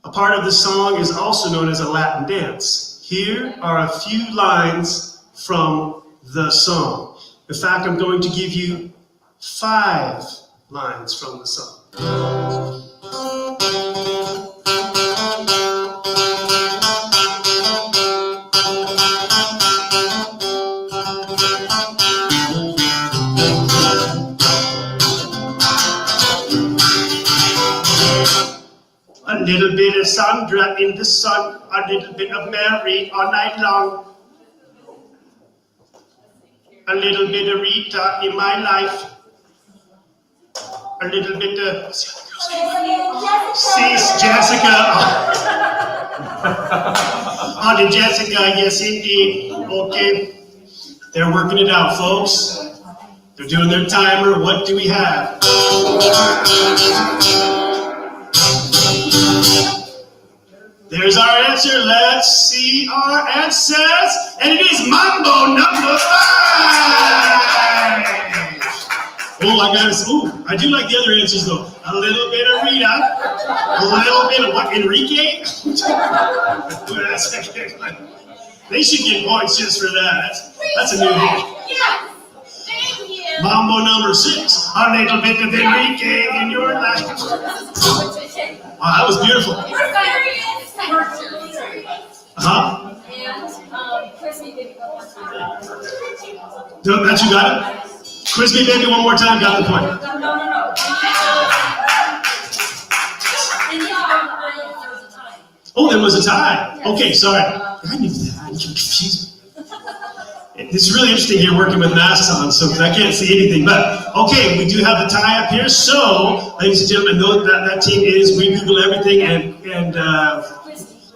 A part of the song is also known as a Latin dance. Here are a few lines from the song. In fact, I'm going to give you 5 lines from the song. A little bit of Sandra in the sun, a little bit of Mary all night long. A little bit of Rita in my life. A little bit of Sis Jessica. Oh, the Jessica, yes indeed. Okay. They're working it out, folks. They're doing their timer. What do we have? There's our answer. Let's see our answers. And it is Mambo number 5. Oh, I do like the other answers though. A little bit of Rita. A little bit of what? Enrique? They should get points just for that. That's a new hit. Yes. Thank you. Mambo number 6. A little bit of Enrique in your life. Wow, that was beautiful. Uh-huh. And crispy baby one more time. That you got it? Crispy baby one more time, got the point. No. Oh, there was a tie. Okay, sorry. I knew that. I'm confused. This is really interesting here working with masks on, so I can't see anything. But okay, we do have the tie up here. So, ladies and gentlemen, know that team is We Google Everything and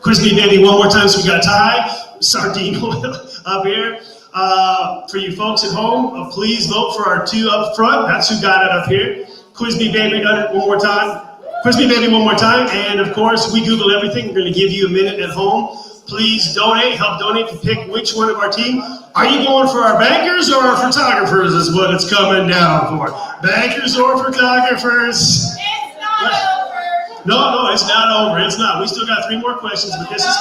Crispy Baby one more time. So we got a tie. Sardine oil up here. For you folks at home, please vote for our 2 up front. That's who got it up here. Crispy Baby one more time. Crispy Baby one more time. And of course, We Google Everything. We're going to give you a minute at home. Please donate, help donate to pick which one of our team. Are you going for our bankers or our photographers is what it's coming down for. Bankers or photographers? It's not over. No, it's not over. It's not. We still got 3 more questions, but this is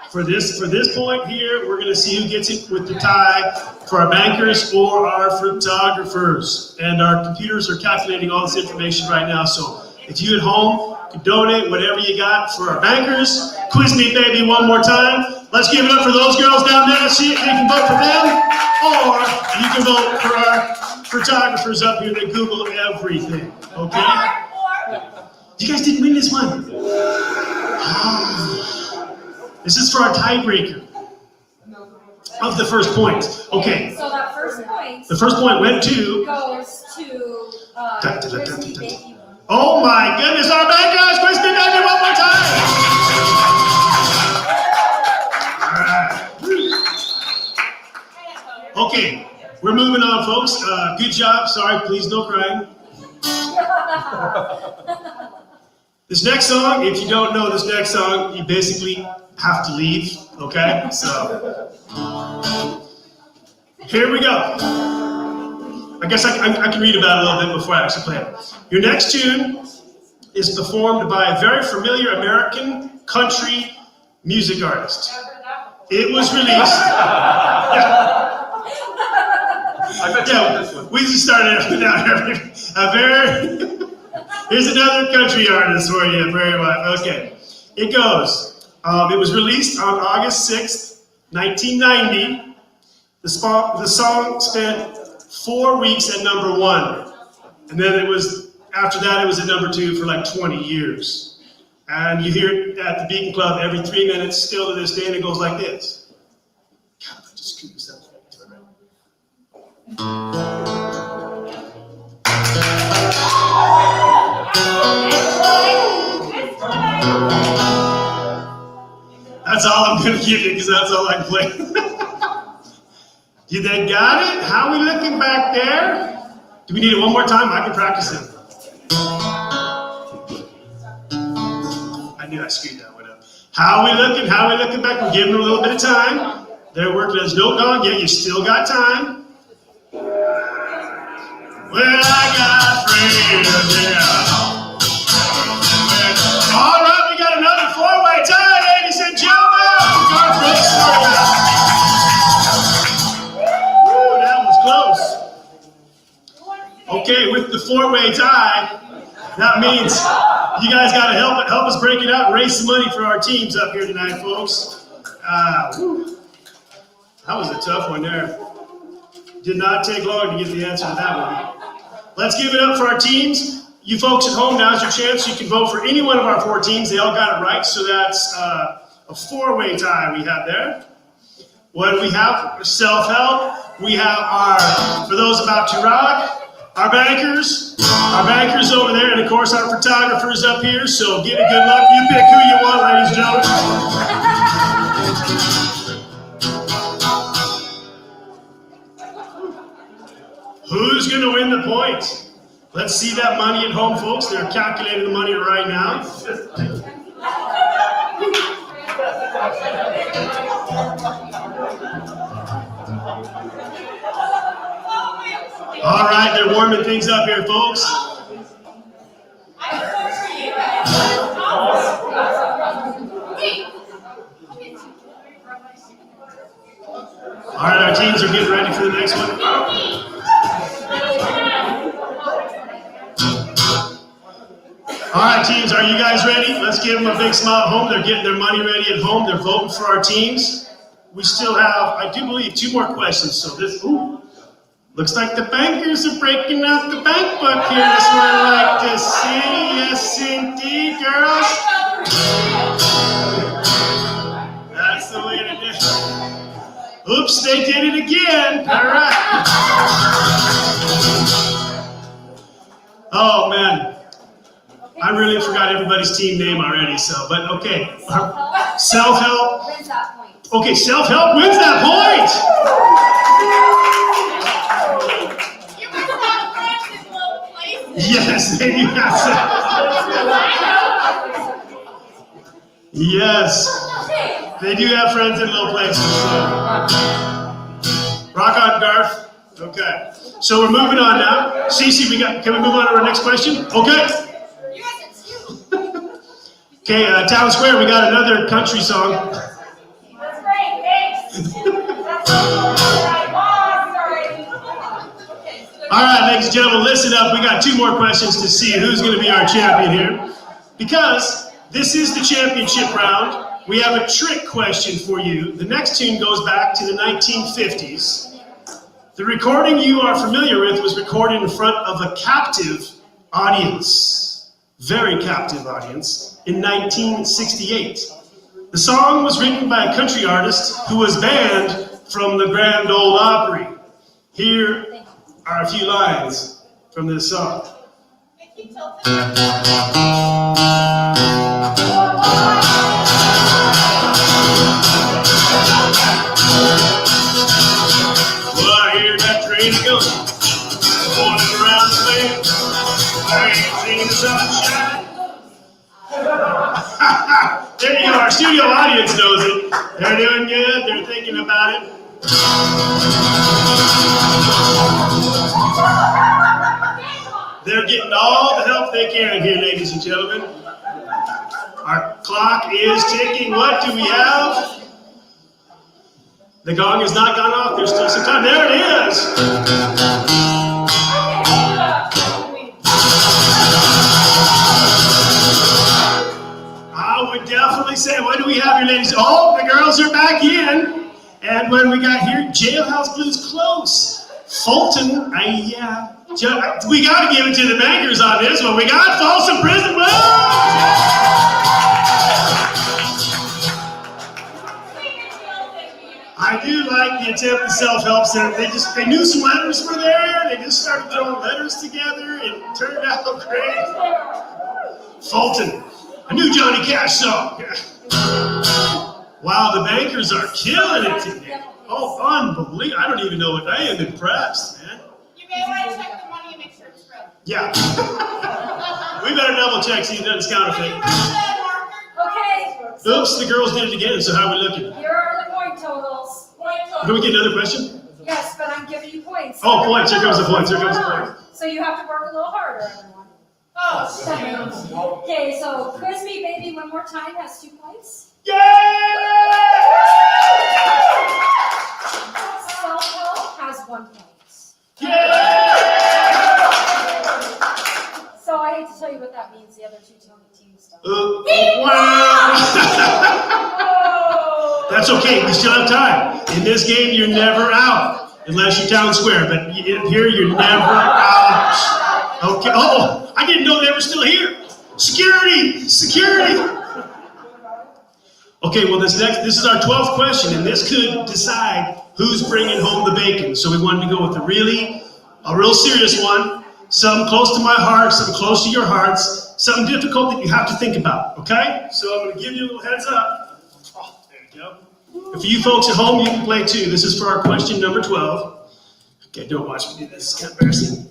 for this point here, we're going to see who gets it with the tie for our bankers or our photographers. And our computers are calculating all this information right now. So if you at home can donate whatever you got for our bankers, quiz me baby one more time. Let's give it up for those girls down there. See if you can vote for them, or you can vote for our photographers up here that Google everything. Okay? You guys didn't win this one. This is for our tiebreaker of the first point. Okay. So that first point. The first point went to. Goes to crispy baby. Oh my goodness, our bankers, crispy baby one more time. All right. Okay, we're moving on, folks. Good job. Sorry, please no crying. This next song, if you don't know this next song, you basically have to leave, okay? So, here we go. I guess I can read about it a little bit before I actually play it. Your next tune is performed by a very familiar American country music artist. It was released. I bet you Yeah, this one. we just started out here's another country artist for you, very much. Okay, it goes. It was released on August 6th, 1990. The song spent 4 weeks at number 1. And then after that, it was at number 2 for like 20 years. And you hear it at the Beacon Club every 3 minutes, still to this day, and it goes like this. God, I just screwed this up. That's all I'm going to give you, because that's all I can play. You then got it? How we looking back there? Do we need it one more time? I can practice it. I knew I screwed that one up. How we looking? How we looking back? We're giving them a little bit of time. They're working. There's no gone yet. You still got time. Well, I got friends, yeah. All right, we got another 4-way tie, ladies and gentlemen. Woo, that was close. Okay, with the 4-way tie, that means you guys got to help us break it up and raise some money for our teams up here tonight, folks. That was a tough one there. Did not take long to get the answer to that one. Let's give it up for our teams. You folks at home, now's your chance. You can vote for any one of our 4 teams. They all got it right, so that's a 4-way tie we have there. What do we have? Self-help. We have for those about to rock, our bankers over there, and of course our photographers up here, so get a good luck. You pick who you want, ladies and gentlemen. Who's going to win the point? Let's see that money at home, folks. They're calculating the money right now. All right, they're warming things up here, folks. All right, our teams are getting ready for the next one. All right, teams, are you guys ready? Let's give them a big smile at home. They're getting their money ready at home. They're voting for our teams. We still have, I do believe, 2 more questions. So this, looks like the bankers are breaking out the bank book here. That's what I like to see. Yes, indeed, girls. That's the way to do it. Oops, they did it again. All right. Oh, man. I really forgot everybody's team name already, but okay. Self-help. Wins that point. Okay, self-help wins that point. You must have friends in low places. Yes, they do have Yes, they do have friends in low places. So. Rock on, Garth. Okay, so we're moving on now. Cece, can we move on to our next question? Okay. Okay, Town Square, we got another country song. That's great, thanks. All right, ladies and gentlemen, listen up. We got 2 more questions to see who's going to be our champion here. Because this is the championship round, we have a trick question for you. The next tune goes back to the 1950s. The recording you are familiar with was recorded in front of a captive audience. Very captive audience. In 1968. The song was written by a country artist who was banned from the Grand Ole Opry. Here are a few lines from this song. Well, I hear that train going, rolling around the bend. I ain't seen the sunshine. There you go, our studio audience knows it. They're doing good, they're thinking about it. They're getting all the help they can here, ladies and gentlemen. Our clock is ticking. What do we have? The gong has not gone off. There's still some time. There it is. I would definitely say, what do we have here, ladies? Oh, the girls are back in. And when we got here, Jailhouse Blues close. Fulton, yeah. We got to give it to the bankers on this one. We got Folsom Prison Blues. I do like the attempt at self-help center. They knew some letters were there. They just started throwing letters together. It turned out great. Fulton, a new Johnny Cash song. Wow, the bankers are killing it today. Oh, unbelievable. I don't even know what I am impressed, man. You may want to check the money and make sure it's real. Yeah. We better double check so he doesn't counterfeit. Okay. Oops, the girls did it again, so how are we looking? Here are the point totals. Can we get another question? Yes, but I'm giving you points. Oh, points. Here comes the points. Here comes the points. So you have to work a little harder, everyone. Oh, Okay, so Quiz Me Baby one more time has 2 points. Yay! Self-help has 1 point. So I hate to tell you what that means. The other 2 team stuff. Wow! That's okay. We still have time. In this game, you're never out unless you're town square. But here, you're never out. Okay. Oh, I didn't know they were still here. Security! Security! Okay, well, this is our 12th question, and this could decide who's bringing home the bacon. So we wanted to go with a real serious one, something close to my heart, something close to your hearts, something difficult that you have to think about, okay? So I'm going to give you a little heads up. Oh, there you go. And for you folks at home, you can play too. This is for our question number 12. Okay, don't watch me do this. It's kind of embarrassing.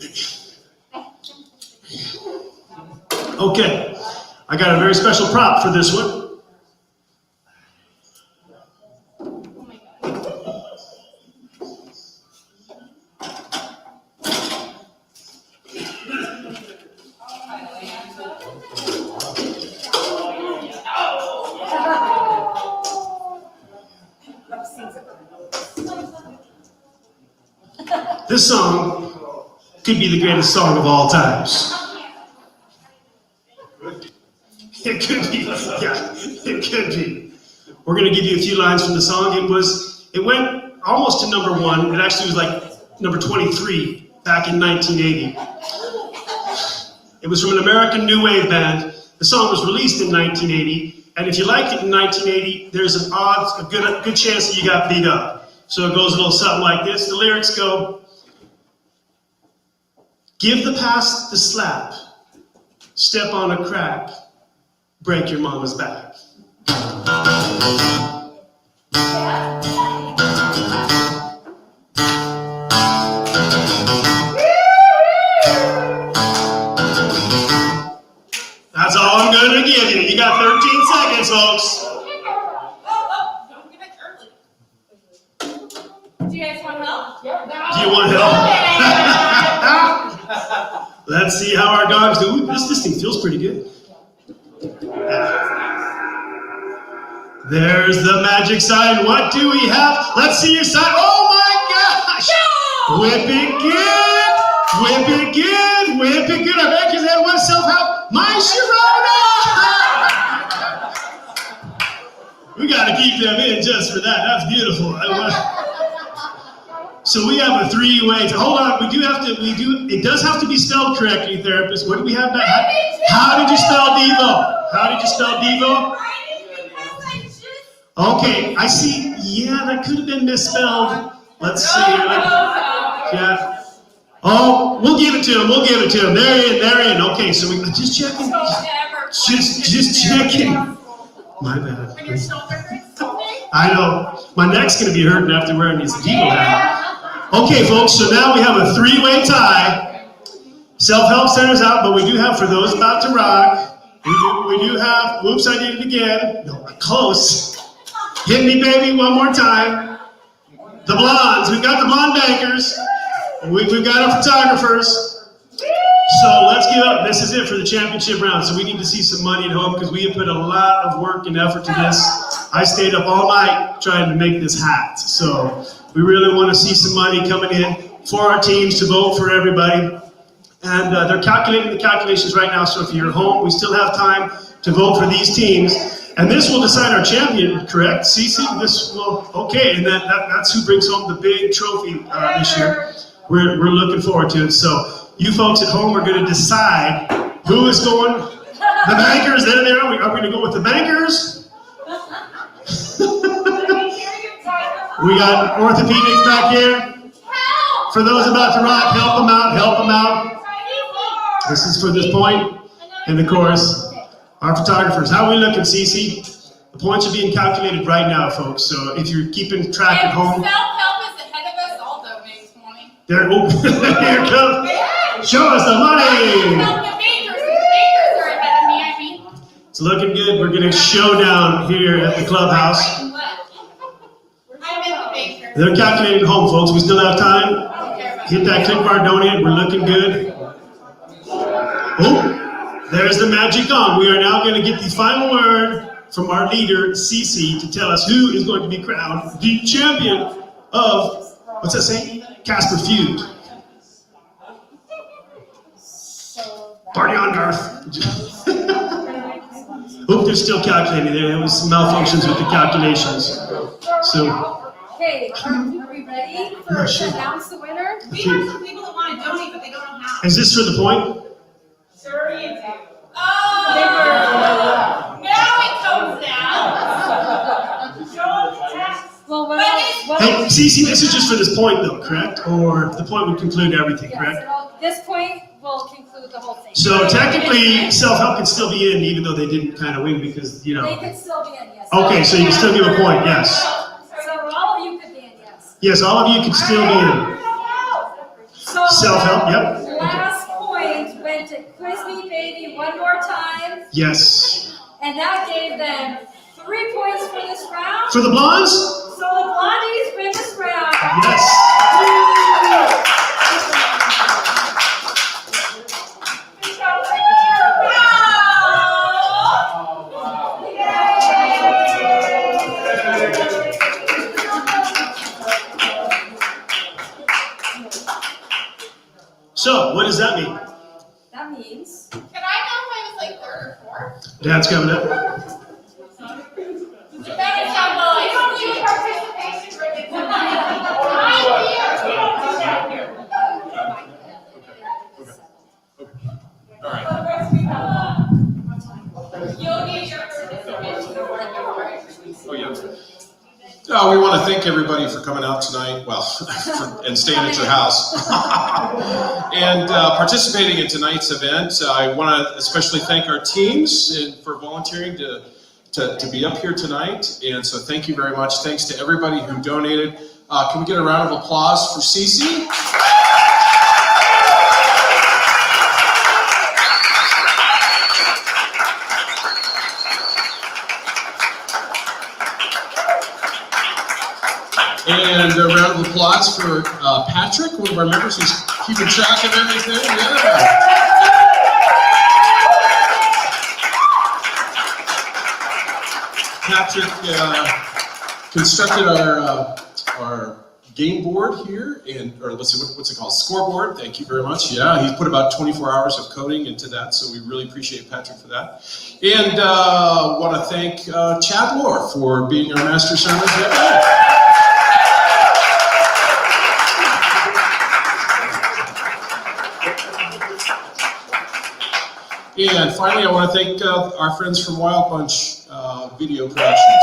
Okay, I got a very special prop for this one. This song could be the greatest song of all times. It could be, yeah, it could be. We're going to give you a few lines from the song. It went almost to number 1. It actually was like number 23 back in 1980. It was from an American new wave band. The song was released in 1980, and if you liked it in 1980, there's a good chance that you got beat up. So it goes a little something like this. The lyrics go, give the past the slap, step on a crack, break your mama's back. That's all I'm going to give you. You got 13 seconds, folks. Don't give it early. Do you guys want help? Do you want help? Let's see how our dogs do. Ooh, this thing feels pretty good. There's the magic sign. What do we have? Let's see your sign. Oh my gosh! Whip it good! Whip it good! Whip it good! I bet you that one self-help. My Sharona! We got to keep them in just for that. That's beautiful. So we have a 3-way. Hold on. It does have to be spelled correctly, therapist. What do we have back? How did you spell Devo? How did you spell Devo? Okay, I see. Yeah, that could have been misspelled. Let's see. Yeah. Oh, we'll give it to him. We'll give it to him. They're in. Okay, so we just checking. Just checking. My bad. When your shoulder hurts something? I know. My neck's going to be hurting after wearing these Devo hats. Okay, folks, so now we have a 3-way tie. Self-help center's out, but we do have, for those about to rock, we do have, whoops, I did it again. No, close. Hit me, baby, one more time. The blondes, we've got the blonde bankers. We've got our photographers. So let's give up. This is it for the championship round. So we need to see some money at home because we have put a lot of work and effort to this. I stayed up all night trying to make this hat. So we really want to see some money coming in for our teams to vote for everybody. And they're calculating the calculations right now. So if you're home, we still have time to vote for these teams. And this will decide our champion, correct? Cece, this will, okay. And that's who brings home the big trophy this year. We're looking forward to it. So you folks at home are going to decide who is going. The bankers, there they are. Are we going to go with the bankers? We got orthopedics back here. For those about to rock, help them out, help them out. This is for this point. And of course, our photographers. How are we looking, Cece? The points are being calculated right now, folks. So if you're keeping track at home. Self-help is ahead of us. I'll donate this morning. There, oh, here comes. Show us the money. The bakers are ahead of me, I mean. It's looking good. We're getting Showdown here at the clubhouse. I'm in the bakers. They're calculating home, folks. We still have time. Hit that click bar, donate. We're looking good. Oh, there's the magic on. We are now going to get the final word from our leader, Cece, to tell us who is going to be crowned the champion of, what's that saying? Casper Feud. Party on Earth. Hope they're still calculating. There was some malfunctions with the calculations. So. Okay, are we ready to announce the winner? We have some people that want to donate, but they don't know how. Is this for the point? Sure you do. Oh! Now it comes down. Show them the text. Well, Hey, Cece, this is just for this point, though, correct? Or the point would conclude everything, correct? This point will conclude the whole thing. So technically, self-help can still be in, even though they didn't kind of win because, you know. They can still be in, yes. Okay, so you can still give a point, yes. So all of you could be in, yes. Yes, all of you can still be in. So Self-help, yep. Last point went to Quiz Me Baby one more time. Yes. And that gave them 3 points for this round. For the blondes? So the blondies win this round. Yes. So, what does that mean? That means. Can I know if I was like third or fourth? Dad's coming up. You better sound well. You don't do participation ribbons. We don't do that here. All right. You'll get your participation ribbon. Oh, yeah. We want to thank everybody for coming out tonight, well, and staying at your house, and participating in tonight's event. I want to especially thank our teams for volunteering to be up here tonight, and so thank you very much. Thanks to everybody who donated. Can we get a round of applause for Cece? And a round of applause for Patrick, one of our members who's keeping track of everything. Yeah. Patrick constructed our game board here, or let's see, what's it called? Scoreboard. Thank you very much. Yeah, he put about 24 hours of coding into that, so we really appreciate Patrick for that. And want to thank Chad Lohr for being our master sermon. And finally, I want to thank our friends from Wild Bunch Video Productions.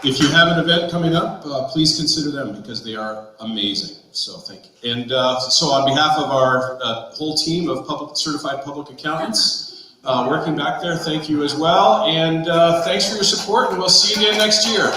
If you have an event coming up, please consider them because they are amazing. So thank you. And so on behalf of our whole team of certified public accountants working back there, thank you as well. And thanks for your support, and we'll see you again next year.